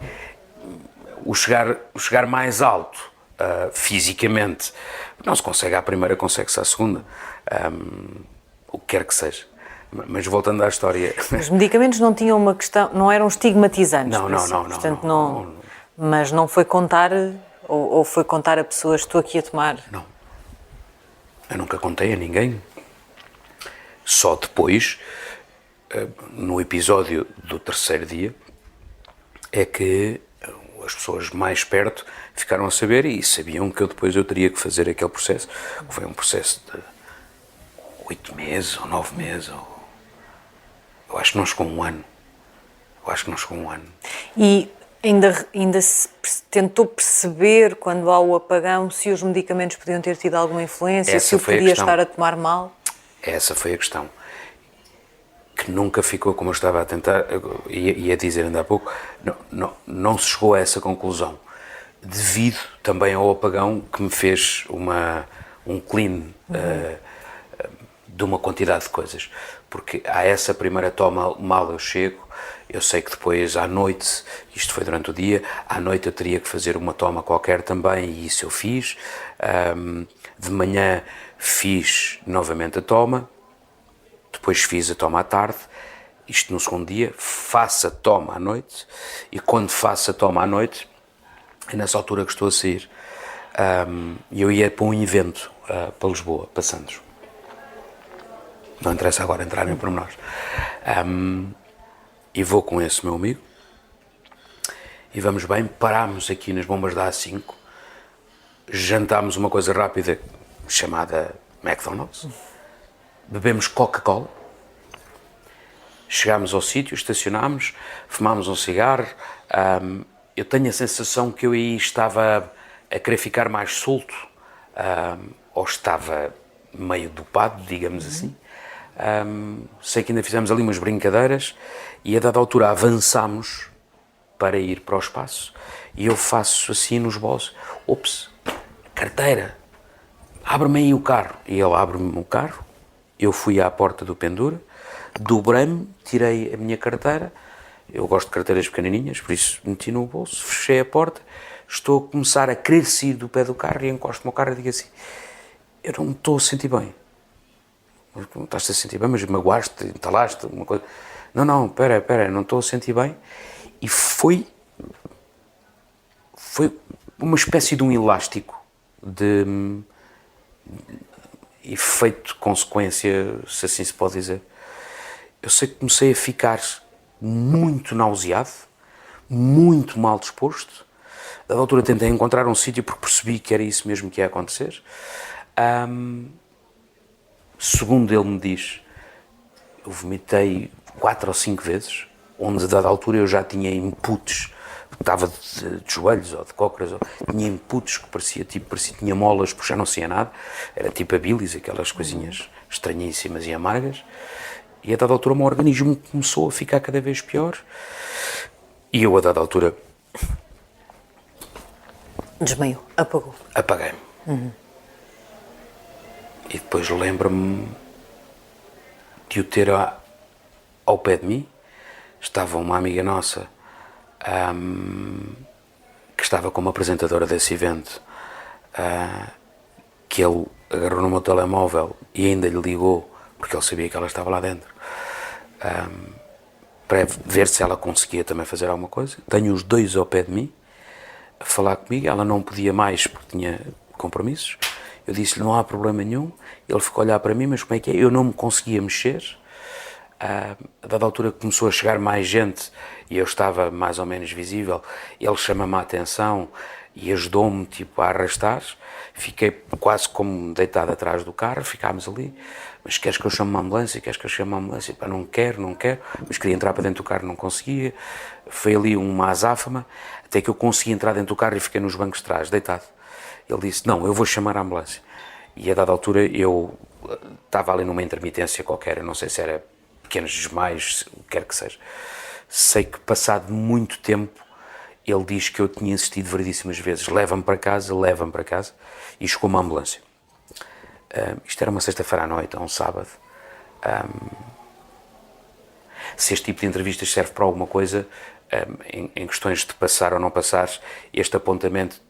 O chegar mais alto, fisicamente, não se consegue à primeira, consegue-se à segunda. O que quer que seja. Mas voltando à história... Os medicamentos não tinham uma questão, não eram estigmatizantes? Não. Portanto, não. Mas não foi contar, ou foi contar a pessoas, estou aqui a tomar? Não. Eu nunca contei a ninguém. Só depois, no episódio do 3º dia, é que as pessoas mais perto ficaram a saber e sabiam que eu teria que fazer aquele processo. Foi um processo de 8 meses ou 9 meses. Eu acho que não chegou um ano. E ainda se tentou perceber, quando há o apagão, se os medicamentos podiam ter tido alguma influência, se o podia estar a tomar mal? Essa foi a questão. Que nunca ficou, como eu estava a tentar, ia dizer ainda há pouco, não se chegou a essa conclusão. Devido também ao apagão que me fez um clean de uma quantidade de coisas. Porque a essa primeira toma, mal eu chego, eu sei que depois à noite, isto foi durante o dia, à noite eu teria que fazer uma toma qualquer também, e isso eu fiz. De manhã fiz novamente a toma, depois fiz a toma à tarde, isto no segundo dia, faço a toma à noite, e quando faço a toma à noite, é nessa altura que estou a sair. Eu ia para um evento para Lisboa, para Santos. Não interessa agora entrar em pormenores. E vou com esse meu amigo, e vamos bem, parámos aqui nas bombas da A5, jantámos uma coisa rápida chamada McDonald's, bebemos Coca-Cola, chegámos ao sítio, estacionámos, fumámos um cigarro. Eu tenho a sensação que eu aí estava a querer ficar mais solto, ou estava meio dopado, digamos assim. Sei que ainda fizemos ali umas brincadeiras e a dada altura avançámos para ir para o espaço e eu faço assim nos bolsos: ops, carteira, abre-me aí o carro. E ele abre-me o carro, eu fui à porta do pendura, dobrei-me, tirei a minha carteira, eu gosto de carteiras pequenininhas, por isso meti no bolso, fechei a porta, estou a começar a querer sair do pé do carro e encosto-me ao carro e digo assim: eu não me estou a sentir bem. Estás-te a sentir bem, mas magoaste, entalaste, uma coisa. Não, espera, não estou a sentir bem. E foi uma espécie de um elástico de efeito consequência, se assim se pode dizer. Eu sei que comecei a ficar muito nauseado, muito mal disposto. Da altura tentei encontrar um sítio porque percebi que era isso mesmo que ia acontecer. Segundo ele me diz, eu vomitei 4 ou 5 vezes, onde a dada altura eu já tinha inputs, estava de joelhos ou de cócoras, tinha inputs que parecia que tinha molas, porque já não saía nada, era tipo a bilis, aquelas coisinhas estranhíssimas e amargas, e a dada altura o meu organismo começou a ficar cada vez pior, e eu a dada altura... Desmaiou, apagou. Apaguei-me. E depois lembro-me de o ter ao pé de mim. Estava uma amiga nossa que estava como apresentadora desse evento, que ele agarrou no meu telemóvel e ainda lhe ligou, porque ele sabia que ela estava lá dentro, para ver se ela conseguia também fazer alguma coisa. Tenho os dois ao pé de mim a falar comigo. Ela não podia mais porque tinha compromissos. Eu disse-lhe: não há problema nenhum. Ele ficou a olhar para mim: mas como é que é? Eu não me conseguia mexer. A dada altura começou a chegar mais gente e eu estava mais ou menos visível. Ele chama-me a atenção e ajudou-me tipo a arrastar. Fiquei quase como deitado atrás do carro. Ficámos ali: mas queres que eu chame uma ambulância? Queres que eu chame uma ambulância? Pá, não quero. Mas queria entrar para dentro do carro, não conseguia. Foi ali uma azáfama até que eu consegui entrar dentro do carro e fiquei nos bancos de trás, deitado. Ele disse: não, eu vou chamar a ambulância. E a dada altura eu estava ali numa intermitência qualquer, eu não sei se era pequenos desmaios, o que quer que seja. Sei que passado muito tempo ele diz que eu tinha insistido variedíssimas vezes: leva-me para casa, e chegou uma ambulância. Isto era uma sexta-feira à noite, ou um sábado. Se este tipo de entrevistas serve para alguma coisa, em questões de passar ou não passar, este apontamento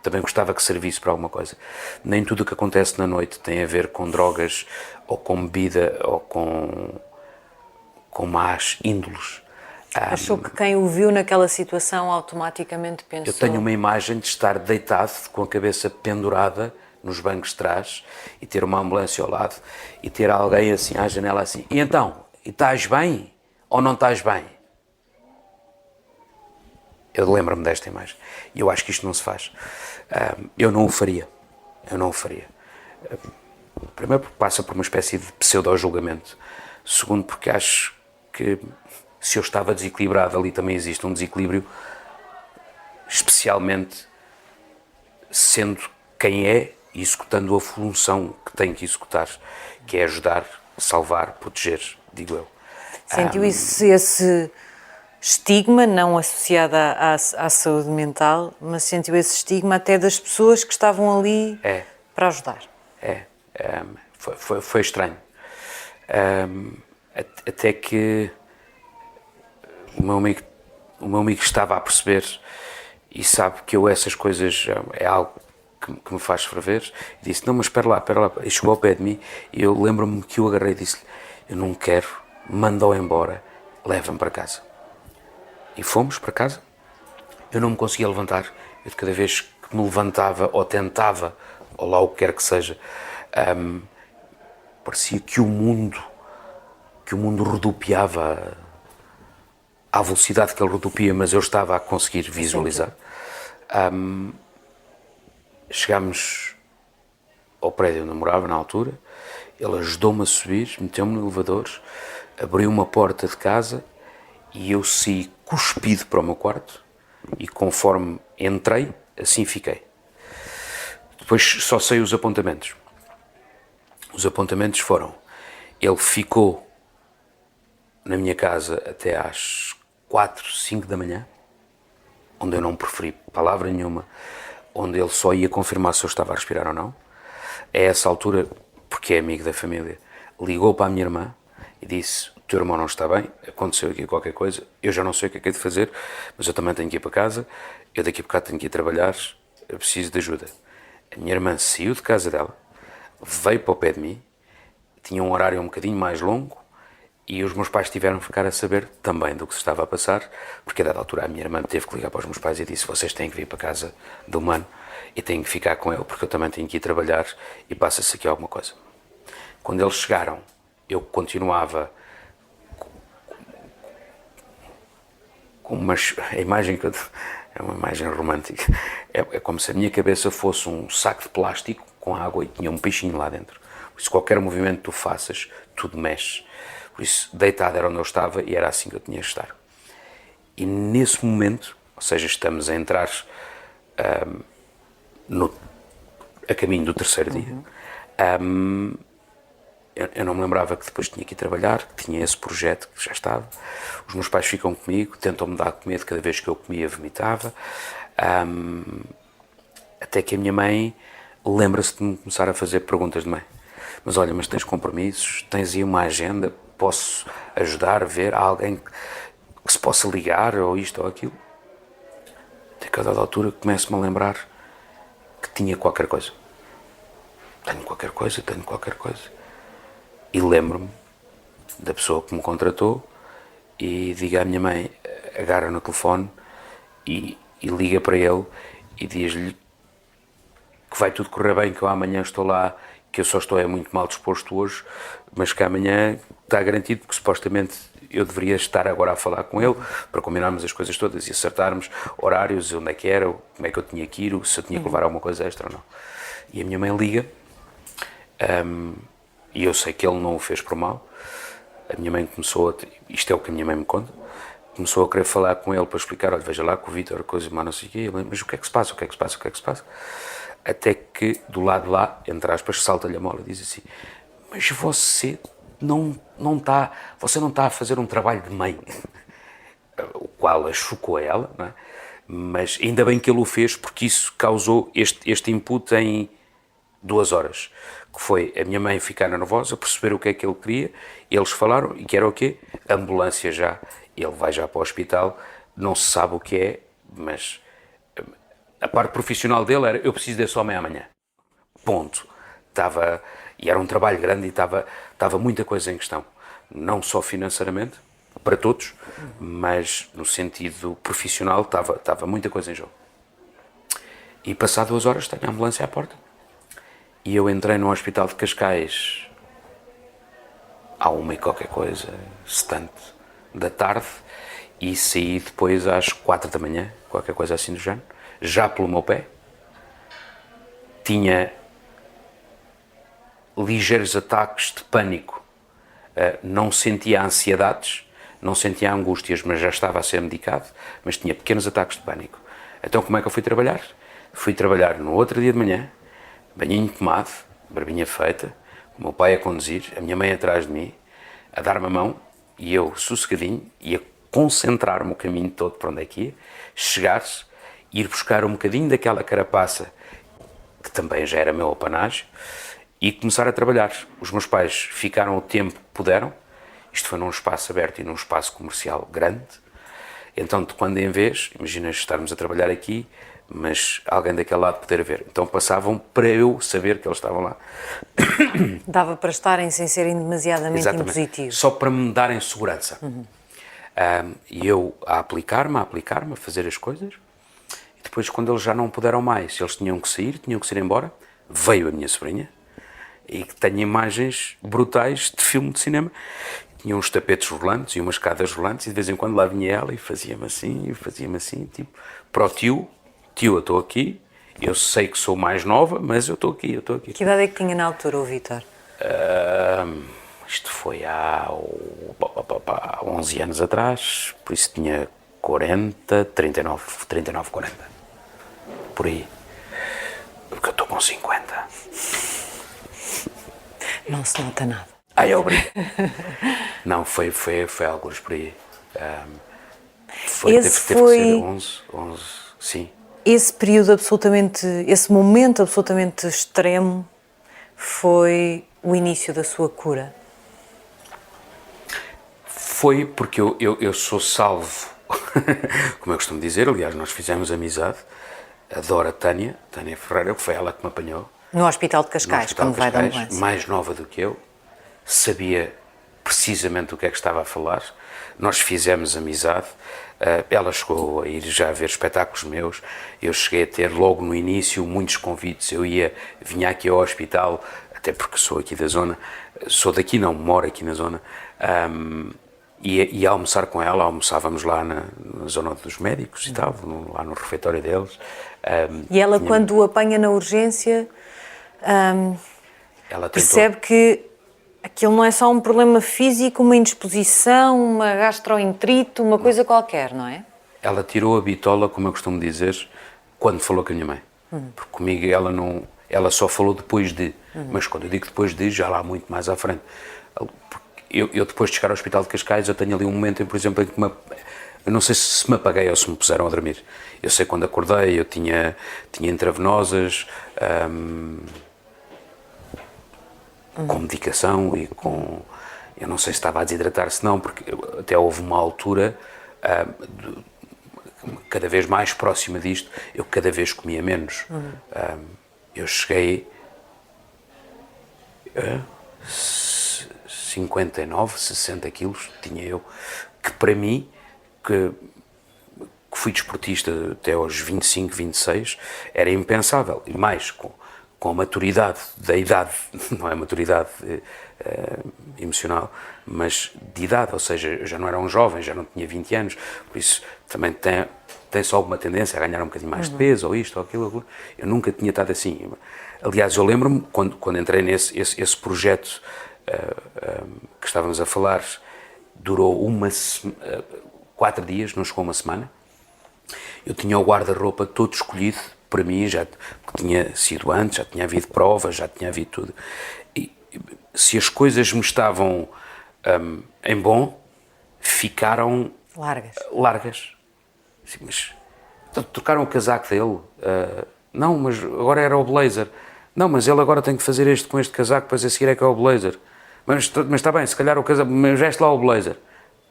também gostava que servisse para alguma coisa. Nem tudo o que acontece na noite tem a ver com drogas, ou com bebida, ou com más índoles. Achou que quem o viu naquela situação automaticamente pensou... Eu tenho uma imagem de estar deitado, com a cabeça pendurada nos bancos de trás, e ter uma ambulância ao lado, e ter alguém assim à janela assim: e então, estás bem ou não estás bem? Eu lembro-me desta imagem. E eu acho que isto não se faz. Eu não o faria. Eu não o faria. Primeiro porque passa por uma espécie de pseudo-julgamento. Segundo porque acho que se eu estava desequilibrado, ali também existe um desequilíbrio, especialmente sendo quem é e executando a função que tem que executar, que é ajudar, salvar, proteger, digo eu. Sentiu esse estigma, não associado à saúde mental, mas sentiu esse estigma até das pessoas que estavam ali para ajudar? Foi estranho. Até que o meu amigo estava a perceber e sabe que eu essas coisas é algo que me faz ferver, e disse, não, mas espera lá, e chegou ao pé de mim, e eu lembro-me que o agarrei e disse-lhe, eu não quero, manda-o embora, leva-me para casa. E fomos para casa, eu não me conseguia levantar, eu de cada vez que me levantava, ou tentava, ou lá o que quer que seja, parecia que o mundo rodopiava à velocidade que ele rodopia, mas eu estava a conseguir visualizar. Chegámos ao prédio onde eu morava na altura, ele ajudou-me a subir, meteu-me no elevador, abriu uma porta de casa e eu saí cuspido para o meu quarto e conforme entrei, assim fiquei. Depois só sei os apontamentos. Os apontamentos foram, ele ficou na minha casa até às 4, 5 da manhã, onde eu não preferi palavra nenhuma, onde ele só ia confirmar se eu estava a respirar ou não. A essa altura, porque é amigo da família, ligou para a minha irmã e disse, o teu irmão não está bem, aconteceu aqui qualquer coisa, eu já não sei o que é que é de fazer, mas eu também tenho que ir para casa, eu daqui a bocado tenho que ir trabalhar, eu preciso de ajuda. A minha irmã saiu de casa dela, veio para o pé de mim, tinha um horário um bocadinho mais longo, e os meus pais tiveram que ficar a saber também do que se estava a passar, porque a dada altura a minha irmã teve que ligar para os meus pais e disse, vocês têm que vir para a casa do mano e têm que ficar com ele, porque eu também tenho que ir trabalhar e passa-se aqui alguma coisa. Quando eles chegaram, eu continuava com a imagem que é uma imagem romântica, é como se a minha cabeça fosse um saco de plástico com água e tinha um peixinho lá dentro. Por isso qualquer movimento que tu faças, tudo mexe. Por isso, deitado era onde eu estava e era assim que eu tinha que estar. E nesse momento, ou seja, estamos a entrar a caminho do terceiro dia, eu não me lembrava que depois tinha que ir trabalhar, que tinha esse projeto que já estava. Os meus pais ficam comigo, tentam-me dar comida cada vez que eu comia, vomitava. Até que a minha mãe lembra-se de me começar a fazer perguntas de mãe. Mas olha, mas tens compromissos, tens aí uma agenda, posso ajudar a ver há alguém que se possa ligar, ou isto ou aquilo. Até que a dada altura começo-me a lembrar que tinha qualquer coisa. Tenho qualquer coisa. E lembro-me da pessoa que me contratou e digo à minha mãe, agarra no telefone e liga para ele e diz-lhe que vai tudo correr bem, que eu amanhã estou lá, que eu só estou muito mal disposto hoje, mas que amanhã está garantido, porque supostamente eu deveria estar agora a falar com ele para combinarmos as coisas todas e acertarmos horários, onde é que era, como é que eu tinha que ir, se eu tinha que levar alguma coisa extra ou não. E a minha mãe liga, e eu sei que ele não o fez por mal. A minha mãe começou isto é o que a minha mãe me conta, começou a querer falar com ele para explicar, olha, veja lá com o Vítor, coisa, mas não sei o quê, mas o que é que se passa, até que do lado de lá, entre aspas, salta-lhe a mola e diz assim, mas você não está a fazer um trabalho de mãe, o qual a chocou a ela, não é? Mas ainda bem que ele o fez, porque isso causou este input em 2 horas, que foi a minha mãe ficar nervosa, perceber o que é que ele queria, eles falaram, e que era o quê? Ambulância já, ele vai já para o hospital, não se sabe o que é, mas a parte profissional dele era, eu preciso desse homem amanhã, ponto. E era um trabalho grande e estava muita coisa em questão, não só financeiramente, para todos, mas no sentido profissional estava muita coisa em jogo. E passado 2 horas tenho a ambulância à porta. E eu entrei no hospital de Cascais à 1 e qualquer coisa, 70 da tarde, e saí depois às 4 da manhã, qualquer coisa assim do género, já pelo meu pé. Tinha ligeiros ataques de pânico, não sentia ansiedades, não sentia angústias, mas já estava a ser medicado, mas tinha pequenos ataques de pânico. Então como é que eu fui trabalhar? Fui trabalhar no outro dia de manhã, banhinho tomado, barbinha feita, o meu pai a conduzir, a minha mãe atrás de mim, a dar-me a mão, e eu sossegadinho, e a concentrar-me o caminho todo para onde é que ia, chegar-se, ir buscar um bocadinho daquela carapaça, que também já era meu apanágio, e começar a trabalhar. Os meus pais ficaram o tempo que puderam, isto foi num espaço aberto e num espaço comercial grande, então de quando em vez, imagina estarmos a trabalhar aqui, mas alguém daquele lado poder ver. Então passavam para eu saber que eles estavam lá. Dava para estarem sem serem demasiadamente Exatamente. impositivos. Só para me darem segurança. E eu a aplicar-me, a fazer as coisas. E depois, quando eles já não puderam mais, eles tinham que sair embora, veio a minha sobrinha, e tenho imagens brutais de filme de cinema. Tinha uns tapetes rolantes e umas escadas rolantes, e de vez em quando lá vinha ela e fazia-me assim, tipo, para o tio, eu estou aqui, eu sei que sou mais nova, mas eu estou aqui. Que idade é que tinha na altura o Vítor? Isto foi há 11 anos atrás, por isso tinha 40, 39, 40, por aí, porque eu estou com 50. Não se nota nada. Ai, obrigado. Não, foi alguns por aí. Teve que ser 11, sim. Esse período absolutamente, esse momento absolutamente extremo foi o início da sua cura? Foi porque eu sou salvo, como eu costumo dizer, aliás, nós fizemos amizade, adoro a Tânia Ferreira, que foi ela que me apanhou. No Hospital de Cascais, quando vai da ambulância. Mais nova do que eu, sabia precisamente o que é que estava a falar, nós fizemos amizade, ela chegou a ir já a ver espetáculos meus, eu cheguei a ter logo no início muitos convites, vinha aqui ao hospital, até porque sou aqui da zona, sou daqui não, moro aqui na zona, ia almoçar com ela, almoçávamos lá na zona dos médicos e tal, lá no refeitório deles. E ela, quando o apanha na urgência, ela percebe que aquilo não é só um problema físico, uma indisposição, uma gastroenterite, uma coisa qualquer, não é? Ela tirou a bitola, como eu costumo dizer, quando falou com a minha mãe. Porque comigo ela só falou depois de, mas quando eu digo depois de, já lá muito mais à frente. Eu depois de chegar ao Hospital de Cascais, eu tenho ali um momento, por exemplo, em que eu não sei se me apaguei ou se me puseram a dormir. Eu sei quando acordei, eu tinha intravenosas, com medicação e com... Eu não sei se estava a desidratar-se não, porque até houve uma altura, cada vez mais próxima disto, eu cada vez comia menos. Eu cheguei a 59, 60 quilos, tinha eu, que para mim, que fui desportista até aos 25, 26, era impensável. E mais, com a maturidade da idade, não é maturidade emocional, mas de idade, ou seja, eu já não era um jovem, já não tinha 20 anos, por isso também tem-se alguma tendência a ganhar um bocadinho mais de peso, ou isto, ou aquilo. Eu nunca tinha estado assim. Aliás, eu lembro-me, quando entrei esse projeto que estávamos a falar, durou 4 dias, não chegou uma semana. Eu tinha o guarda-roupa todo escolhido para mim, porque tinha sido antes, já tinha havido provas, já tinha havido tudo. E se as coisas me estavam em bom, ficaram largas. Assim, mas trocaram o casaco dele. Não, mas agora era o blazer. Não, mas ele agora tem que fazer este com este casaco, depois a seguir é que é o blazer. Mas está bem, se calhar o casaco, mas veste lá o blazer.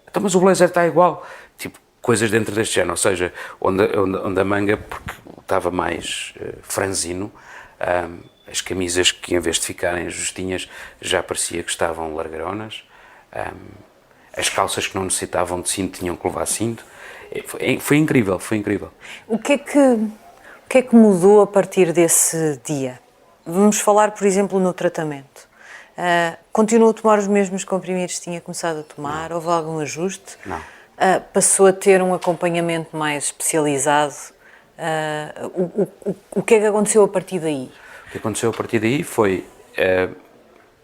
Então, mas o blazer está igual. Tipo, coisas dentro deste género, ou seja, onde a manga, porque estava mais franzino, as camisas que em vez de ficarem justinhas já parecia que estavam largaronas, as calças que não necessitavam de cinto tinham que levar cinto. Foi incrível. O que é que mudou a partir desse dia? Vamos falar, por exemplo, no tratamento. Continuou a tomar os mesmos comprimidos que tinha começado a tomar? Não. Houve algum ajuste? Não. passou a ter um acompanhamento mais especializado. O que é que aconteceu a partir daí? O que aconteceu a partir daí foi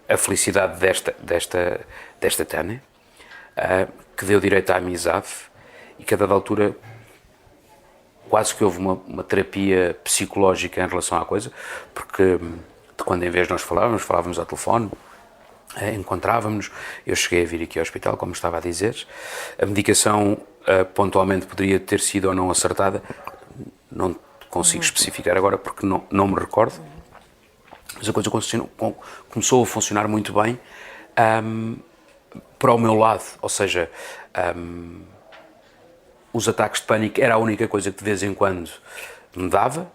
a felicidade desta Tânia, que deu direito à amizade e que a dada altura quase que houve uma terapia psicológica em relação à coisa, porque de quando em vez nós falávamos ao telefone, encontrávamos-nos, eu cheguei a vir aqui ao hospital, como estava a dizer, a medicação pontualmente poderia ter sido ou não acertada, não consigo especificar agora porque não me recordo, mas a coisa começou a funcionar muito bem para o meu lado, ou seja, os ataques de pânico era a única coisa que de vez em quando me dava,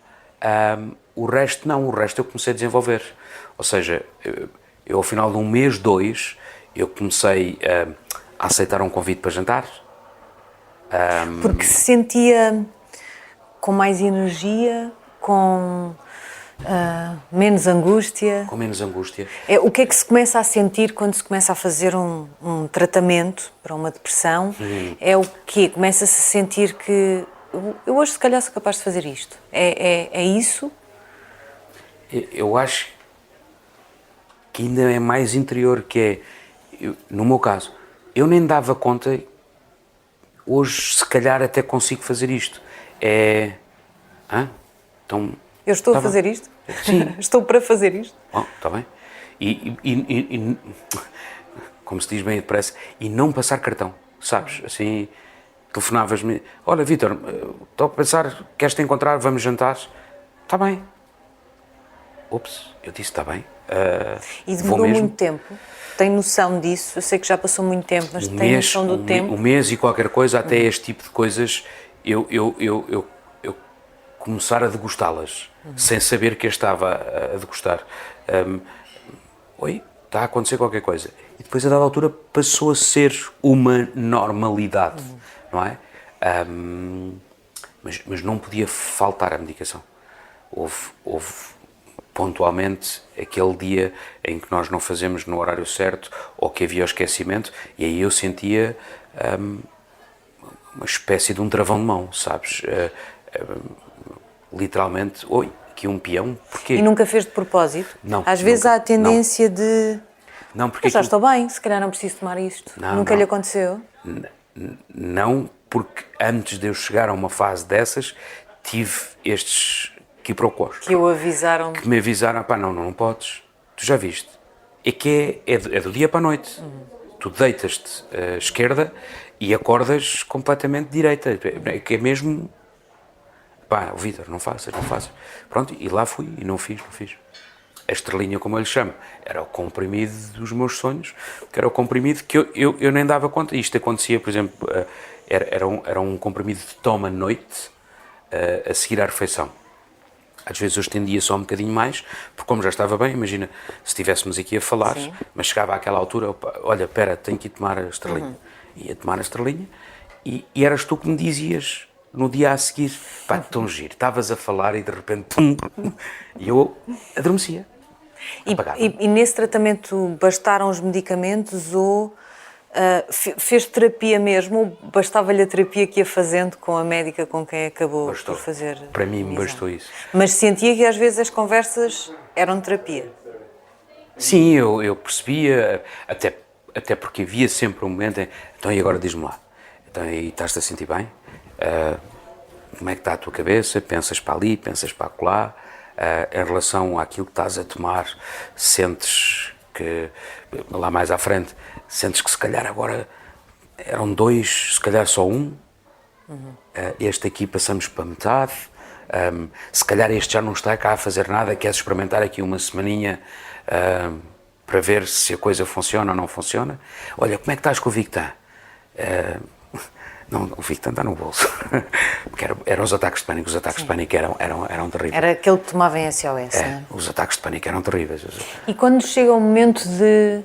o resto não, o resto eu comecei a desenvolver, ou seja, eu ao final de um mês, 2, eu comecei a aceitar um convite para jantar. Porque se sentia com mais energia, com menos angústia. Com menos angústia. O que é que se começa a sentir quando se começa a fazer um tratamento para uma depressão? É o quê? Começa-se a sentir que eu hoje se calhar sou capaz de fazer isto. É isso? Eu acho que ainda é mais interior, que é, no meu caso, eu nem dava conta, hoje se calhar até consigo fazer isto. Então, eu estou a fazer isto? Sim. Estou para fazer isto? Está bem. E, como se diz bem depressa, e não passar cartão, sabes? Assim, telefonavas-me, olha Vítor, estou a pensar, queres-te encontrar, vamos jantar? Está bem. Ups, eu disse está bem. E demorou muito tempo? Tem noção disso? Eu sei que já passou muito tempo, mas tem noção do tempo? Um mês e qualquer coisa, até este tipo de coisas, eu começar a degustá-las, sem saber que eu estava a degustar. Oi, está a acontecer qualquer coisa. E depois, a dada altura, passou a ser uma normalidade, não é? Mas não podia faltar a medicação. Houve pontualmente aquele dia em que nós não fazemos no horário certo ou que havia o esquecimento, e aí eu sentia uma espécie de um travão de mão, sabes? Literalmente, oi, aqui um peão, porquê? E nunca fez de propósito? Não. Às vezes há a tendência de... Não, porque eu já estou bem, se calhar não preciso tomar isto. Nunca lhe aconteceu? Não, porque antes de eu chegar a uma fase dessas, tive estes quiproquós. Que o avisaram? Que me avisaram, pá, não podes, tu já viste. É que é do dia para a noite. Tu deitas-te à esquerda e acordas completamente direita. É que é mesmo, pá, Vítor, não faças. Pronto, e lá fui e não fiz. A estrelinha, como eu lhe chamo, era o comprimido dos meus sonhos, que era o comprimido que eu nem dava conta. Isto acontecia, por exemplo, era um comprimido de toma à noite, a seguir à refeição. Às vezes eu estendia só um bocadinho mais, porque como já estava bem, imagina, se estivéssemos aqui a falar, sim, mas chegava àquela altura, opa, olha, espera, tenho que ir tomar a estrelinha. Ia tomar a estrelinha e eras tu que me dizias no dia a seguir, pá, tão giro, estavas a falar e de repente, pum, e eu adormecia. E nesse tratamento bastaram os medicamentos ou fez terapia mesmo, ou bastava-lhe a terapia que ia fazendo com a médica com quem acabou por fazer? Para mim me bastou isso. Mas sentia que às vezes as conversas eram terapia? Sim, eu percebia, até porque havia sempre um momento em, então e agora diz-me lá, então e estás-te a sentir bem? Como é que está a tua cabeça? Pensas para ali, pensas para acolá? Em relação àquilo que estás a tomar, sentes que, lá mais à frente, sentes que se calhar agora eram 2, se calhar só 1, este aqui passamos para metade, se calhar este já não está cá a fazer nada, queres experimentar aqui uma semaninha para ver se a coisa funciona ou não funciona. Olha, como é que estás com o Victan? Não, o Victan está no bolso. Eram os ataques de pânico. Os ataques de pânico eram terríveis. Era aquele que tomava em SOS, não é? Os ataques de pânico eram terríveis. E quando chega o momento de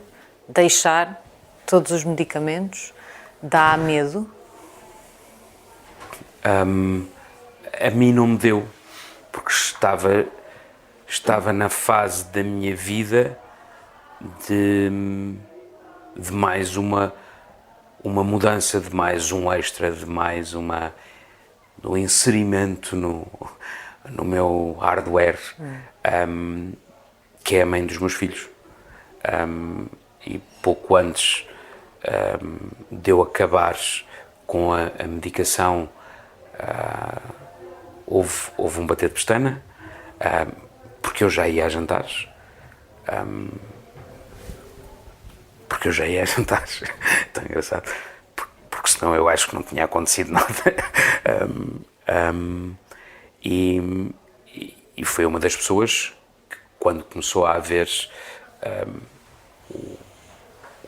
deixar todos os medicamentos, dá medo? A mim não me deu, porque estava na fase da minha vida de mais uma uma mudança de mais um extra, de mais um inserimento no meu hardware, que é a mãe dos meus filhos. E pouco antes de eu acabar com a medicação, houve um bater de pestana, porque eu já ia a jantares. Porque eu já ia a jantares. Tão engraçado. Porque senão eu acho que não tinha acontecido nada. E foi uma das pessoas que, quando começou a haver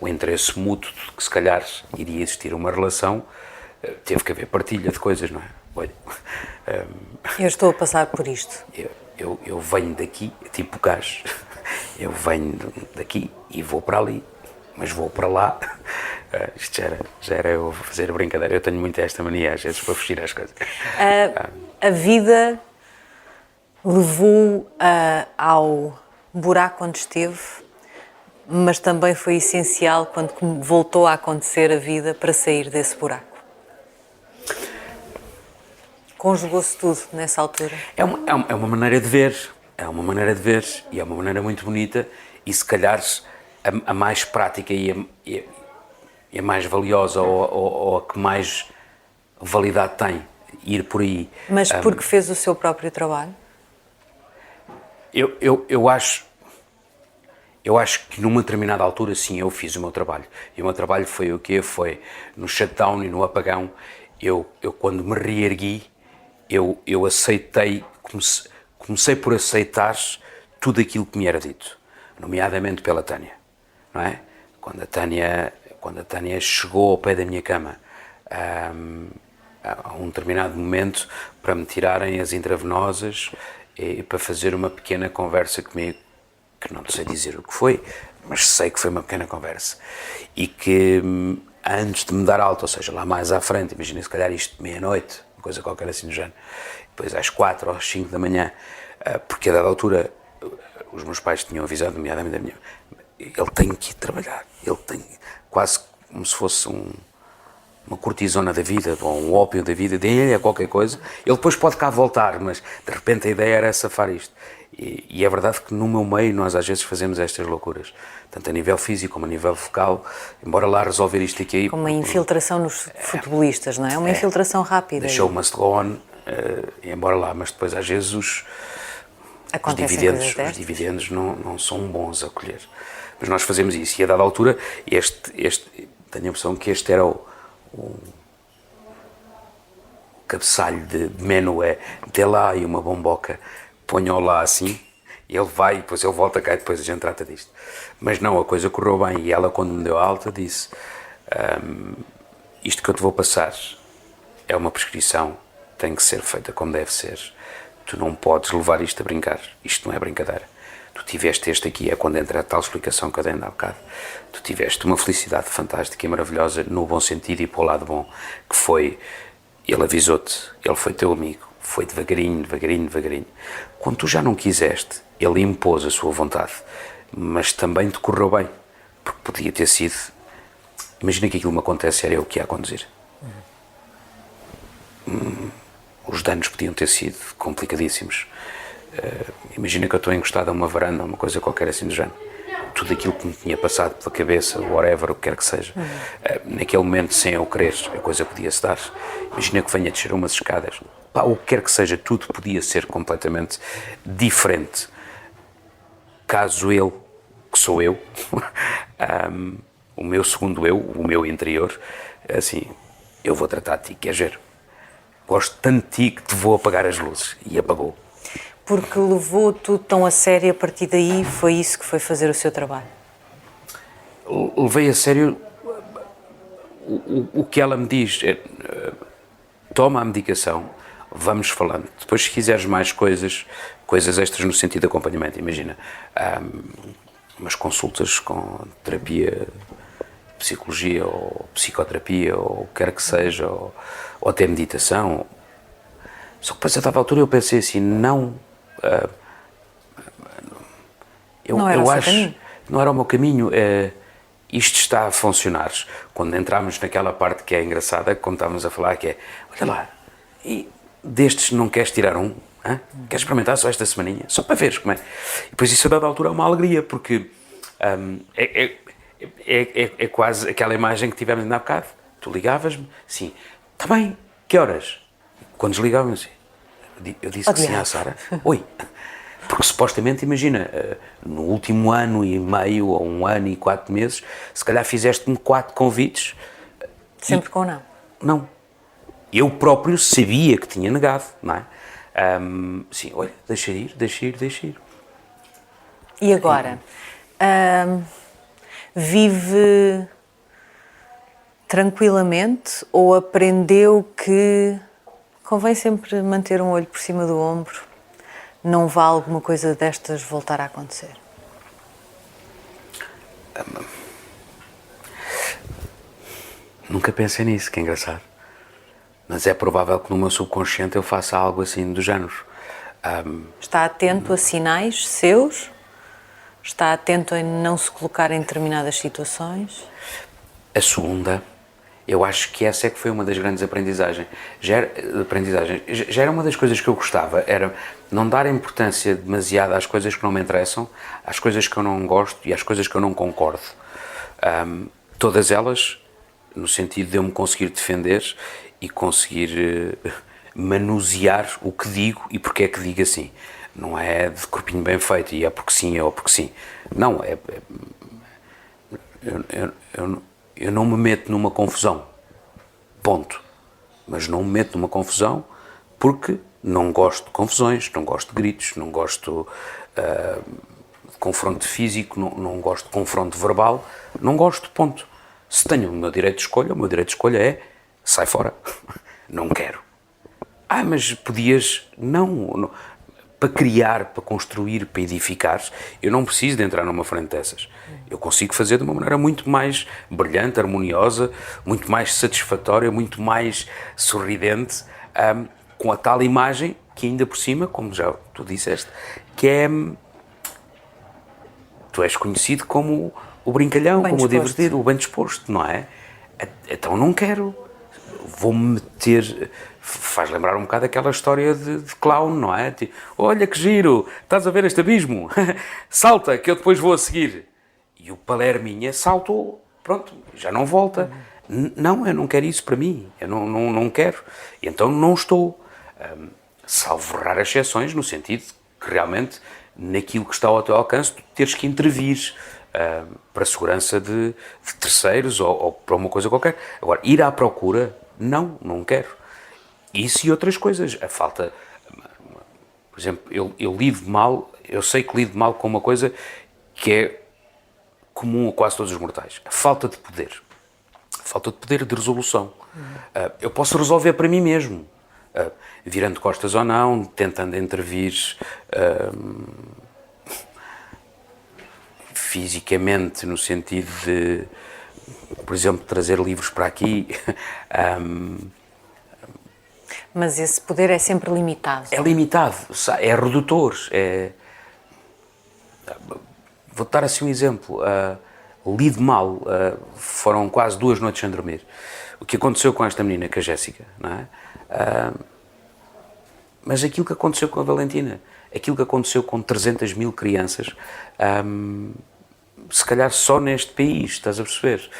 o interesse mútuo de que se calhar iria existir uma relação, teve que haver partilha de coisas, não é? Olha, Eu estou a passar por isto. eu venho daqui, tipo gás, eu venho daqui e vou para ali, mas vou para lá. Isto já era eu fazer brincadeira. Eu tenho muito esta mania às vezes para fugir às coisas. A vida levou ao buraco onde esteve, mas também foi essencial quando voltou a acontecer a vida para sair desse buraco. Conjugou-se tudo nessa altura. É uma maneira de ver, e é uma maneira muito bonita, e se calhar a mais prática e a mais valiosa, ou a que mais validade tem, ir por aí. Mas porque fez o seu próprio trabalho? Eu acho que numa determinada altura, sim, eu fiz o meu trabalho. E o meu trabalho foi o quê? Foi no shutdown e no apagão. Eu quando me reergui, eu aceitei, comecei por aceitar tudo aquilo que me era dito, nomeadamente pela Tânia, não é? Quando a Tânia chegou ao pé da minha cama, a um determinado momento, para me tirarem as intravenosas e para fazer uma pequena conversa comigo, que não sei dizer o que foi, mas sei que foi uma pequena conversa, e que antes de me dar alta, ou seja, lá mais à frente, imagina se calhar isto meia-noite, uma coisa qualquer assim do género, depois às 4 ou às 5 da manhã, porque a dada altura os meus pais tinham avisado, nomeadamente a minha, ele tem que ir trabalhar, ele tem, quase como se fosse uma cortisona da vida, ou um ópio da vida, dele é qualquer coisa, ele depois pode cá voltar, mas de repente a ideia era safar isto. E é verdade que no meu meio nós às vezes fazemos estas loucuras, tanto a nível físico como a nível vocal, embora lá resolver isto aqui... Como uma infiltração nos futebolistas, não é? Uma infiltração rápida. The show must go on, embora lá, mas depois às vezes os dividendos não são bons a colher. Mas nós fazemos isso, e a dada altura, tenho a impressão que este era o cabeçalho de menu, dê lá e uma bomboca, ponham lá assim, e ele vai, e depois ele volta cá e depois a gente trata disto. Mas não, a coisa correu bem, e ela, quando me deu alta, disse: isto que eu te vou passar é uma prescrição, tem que ser feita como deve ser, tu não podes levar isto a brincar, isto não é brincadeira. Tu tiveste este aqui, é quando entra a tal explicação que eu dei há bocado, tu tiveste uma felicidade fantástica e maravilhosa, no bom sentido e para o lado bom, que foi, ele avisou-te, ele foi teu amigo, foi devagarinho, devagarinho, devagarinho. Quando tu já não quiseste, ele impôs a sua vontade, mas também te correu bem, porque podia ter sido, imagina que aquilo me acontece, era eu que ia a conduzir. Os danos podiam ter sido complicadíssimos. Imagina que eu estou encostado a uma varanda, uma coisa qualquer assim do género. Tudo aquilo que me tinha passado pela cabeça, whatever, o que quer que seja. Naquele momento, sem eu querer, a coisa podia-se dar. Imagina que venha descer umas escadas. Pá, o que quer que seja, tudo podia ser completamente diferente. Caso ele, que sou eu, o meu segundo eu, o meu interior, assim, eu vou tratar de ti, queres ver? Gosto tanto de ti que te vou apagar as luzes. E apagou. Porque levou tudo tão a sério, a partir daí foi isso que foi fazer o seu trabalho? Levei a sério o que ela me diz. Toma a medicação, vamos falando. Depois, se quiseres mais coisas extras no sentido de acompanhamento, imagina, umas consultas com terapia, psicologia ou psicoterapia, ou o que quer que seja, ou até meditação. Só que depois, a dada altura, eu pensei assim, não era o seu caminho. Não era o meu caminho, isto está a funcionar. Quando entramos naquela parte que é engraçada, quando estávamos a falar, que é, olha lá, e destes não queres tirar um? Hã? Queres experimentar só esta semaninha? Só para veres como é. E depois isso a dada altura é uma alegria, porque é quase aquela imagem que tivemos ainda há bocado. Tu ligavas-me, sim, está bem, que horas? Quando desligávamos, eu disse que sim à Sara. Oi. Porque supostamente, imagina, no último ano e meio, ou 1 ano e 4 meses, se calhar fizeste-me 4 convites. Sempre com não. Não. Eu próprio sabia que tinha negado, não é? Sim, olha, deixa ir. E agora? Vive tranquilamente ou aprendeu que convém sempre manter um olho por cima do ombro? Não vá alguma coisa destas voltar a acontecer? Nunca pensei nisso, que é engraçado. Mas é provável que no meu subconsciente eu faça algo assim do género. Está atento a sinais seus? Está atento em não se colocar em determinadas situações? A segunda, eu acho que essa é que foi uma das grandes aprendizagens. Já era uma das coisas que eu gostava, era não dar importância demasiada às coisas que não me interessam, às coisas que eu não gosto e às coisas que eu não concordo. Todas elas, no sentido de eu me conseguir defender e conseguir manusear o que digo e porque é que digo assim. Não é de corpinho bem feito e é porque sim ou porque sim. Não, eu não me meto numa confusão. Ponto. Mas não me meto numa confusão porque não gosto de confusões, não gosto de gritos, não gosto de confronto físico, não gosto de confronto verbal, não gosto, ponto. Se tenho o meu direito de escolha, o meu direito de escolha é sai fora. Não quero. Mas podias... Não. Para criar, para construir, para edificar, eu não preciso de entrar numa frente dessas. Eu consigo fazer de uma maneira muito mais brilhante, harmoniosa, muito mais satisfatória, muito mais sorridente, com a tal imagem que ainda por cima, como já tu disseste, que é... Tu és conhecido como o brincalhão, como o divertido, o bem disposto, não é? Então não quero. Vou-me meter... Faz lembrar um bocado aquela história de clown, não é? Tipo, olha que giro, estás a ver este abismo? Salta, que eu depois vou a seguir. E o Palerminha saltou, pronto, já não volta. Não, eu não quero isso para mim, eu não quero. Então não estou. Salvo raras exceções, no sentido que realmente, naquilo que está ao teu alcance, tu teres que intervir para a segurança de terceiros ou para uma coisa qualquer. Agora, ir à procura, não quero. Isso e outras coisas. A falta... Por exemplo, eu lido mal, eu sei que lido mal com uma coisa que é comum a quase todos os mortais. A falta de poder. A falta de poder de resolução. Eu posso resolver para mim mesmo. Virando costas ou não, tentando intervir fisicamente, no sentido de, por exemplo, trazer livros para aqui. Mas esse poder é sempre limitado. É limitado, é redutor. Vou-te dar assim um exemplo. Lido mal, foram quase 2 noites sem dormir. O que aconteceu com esta menina, com a Jéssica, não é? Mas aquilo que aconteceu com a Valentina, aquilo que aconteceu com 300 mil crianças, se calhar só neste país, estás a perceber?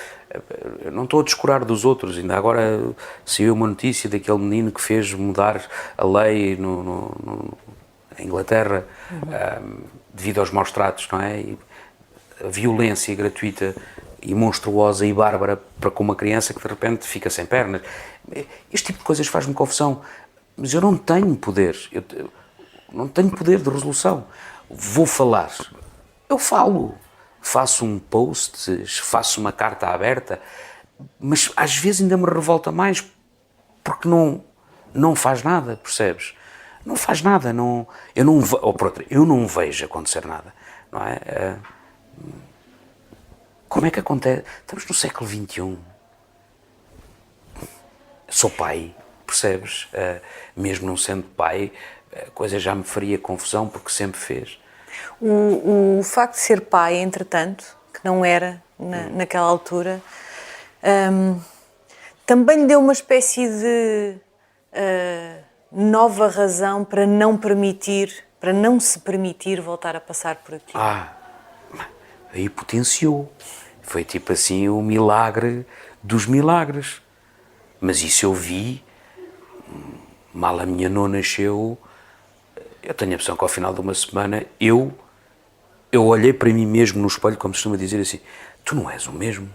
Eu não estou a descurar dos outros, ainda agora saiu uma notícia daquele menino que fez mudar a lei em Inglaterra devido aos maus tratos, não é? E a violência gratuita e monstruosa e bárbara para com uma criança que de repente fica sem pernas. Este tipo de coisas faz-me confusão, mas eu não tenho poder, eu não tenho poder de resolução. Vou falar, eu falo. Faço um post, faço uma carta aberta, mas às vezes ainda me revolta mais porque não faz nada, percebes? Não faz nada, eu não vejo acontecer nada, não é? Como é que acontece? Estamos no século XXI. Sou pai, percebes? Mesmo não sendo pai, a coisa já me faria confusão porque sempre fez. O facto de ser pai, entretanto, que não era naquela altura, também lhe deu uma espécie de nova razão para não se permitir voltar a passar por aquilo. Aí potenciou. Foi tipo assim o milagre dos milagres. Mas isso eu vi, mal a minha nona nasceu, eu tenho a impressão que ao final de uma semana eu olhei para mim mesmo no espelho, como se costuma dizer assim, tu não és o mesmo.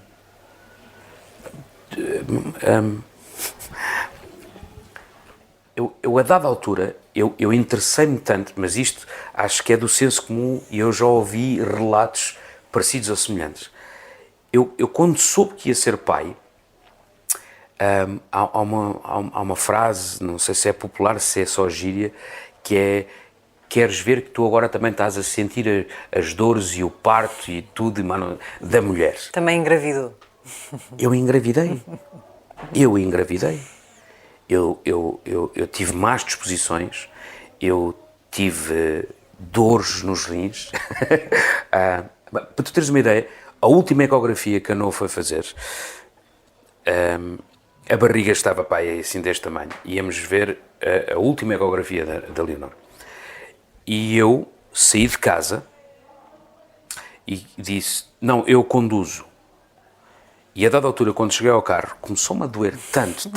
Eu a dada altura, eu interessei-me tanto, mas isto acho que é do senso comum e eu já ouvi relatos parecidos ou semelhantes. Eu quando soube que ia ser pai, há uma frase, não sei se é popular, se é só gíria, que é: queres ver que tu agora também estás a sentir as dores e o parto e tudo, mano, da mulher. Também engravidou. Eu engravidei. Eu tive más disposições, eu tive dores nos rins. Para tu teres uma ideia, a última ecografia que a Noa foi fazer, a barriga estava pá, assim deste tamanho. Íamos ver a última ecografia da Leonor. E eu saí de casa e disse, não, eu conduzo. E a dada altura, quando cheguei ao carro, começou-me a doer tanto,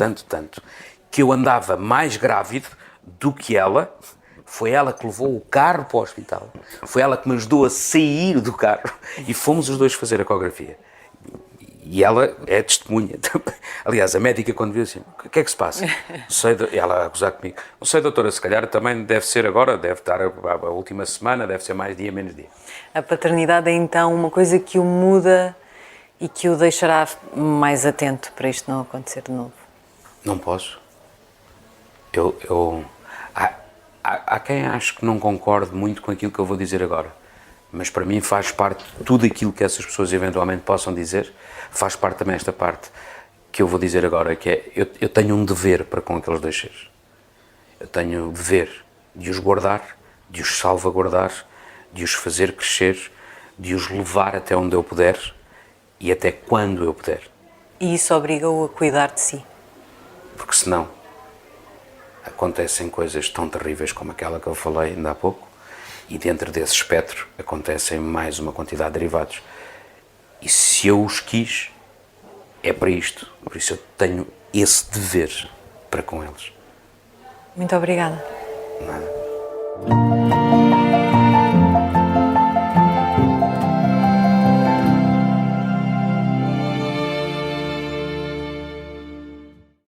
que eu andava mais grávido do que ela. Foi ela que levou o carro para o hospital. Foi ela que me ajudou a sair do carro. E fomos os dois fazer a ecografia. E ela é testemunha. Aliás, a médica, quando viu assim, o que é que se passa? Não sei, ela a gozar comigo. Não sei, doutora, se calhar também deve ser agora, deve estar a última semana, deve ser mais dia, menos dia. A paternidade é então uma coisa que o muda e que o deixará mais atento para isto não acontecer de novo. Não posso. Há quem acho que não concorde muito com aquilo que eu vou dizer agora, mas para mim faz parte de tudo aquilo que essas pessoas eventualmente possam dizer, faz parte também esta parte que eu vou dizer agora, que é, eu tenho um dever para com aqueles dois seres. Eu tenho o dever de os guardar, de os salvaguardar, de os fazer crescer, de os levar até onde eu puder e até quando eu puder. E isso obriga-o a cuidar de si. Porque senão acontecem coisas tão terríveis como aquela que eu falei ainda há pouco, e dentro desse espectro acontecem mais uma quantidade de derivados. E se eu os quis, é para isto. Por isso eu tenho esse dever para com eles. Muito obrigada. Nada.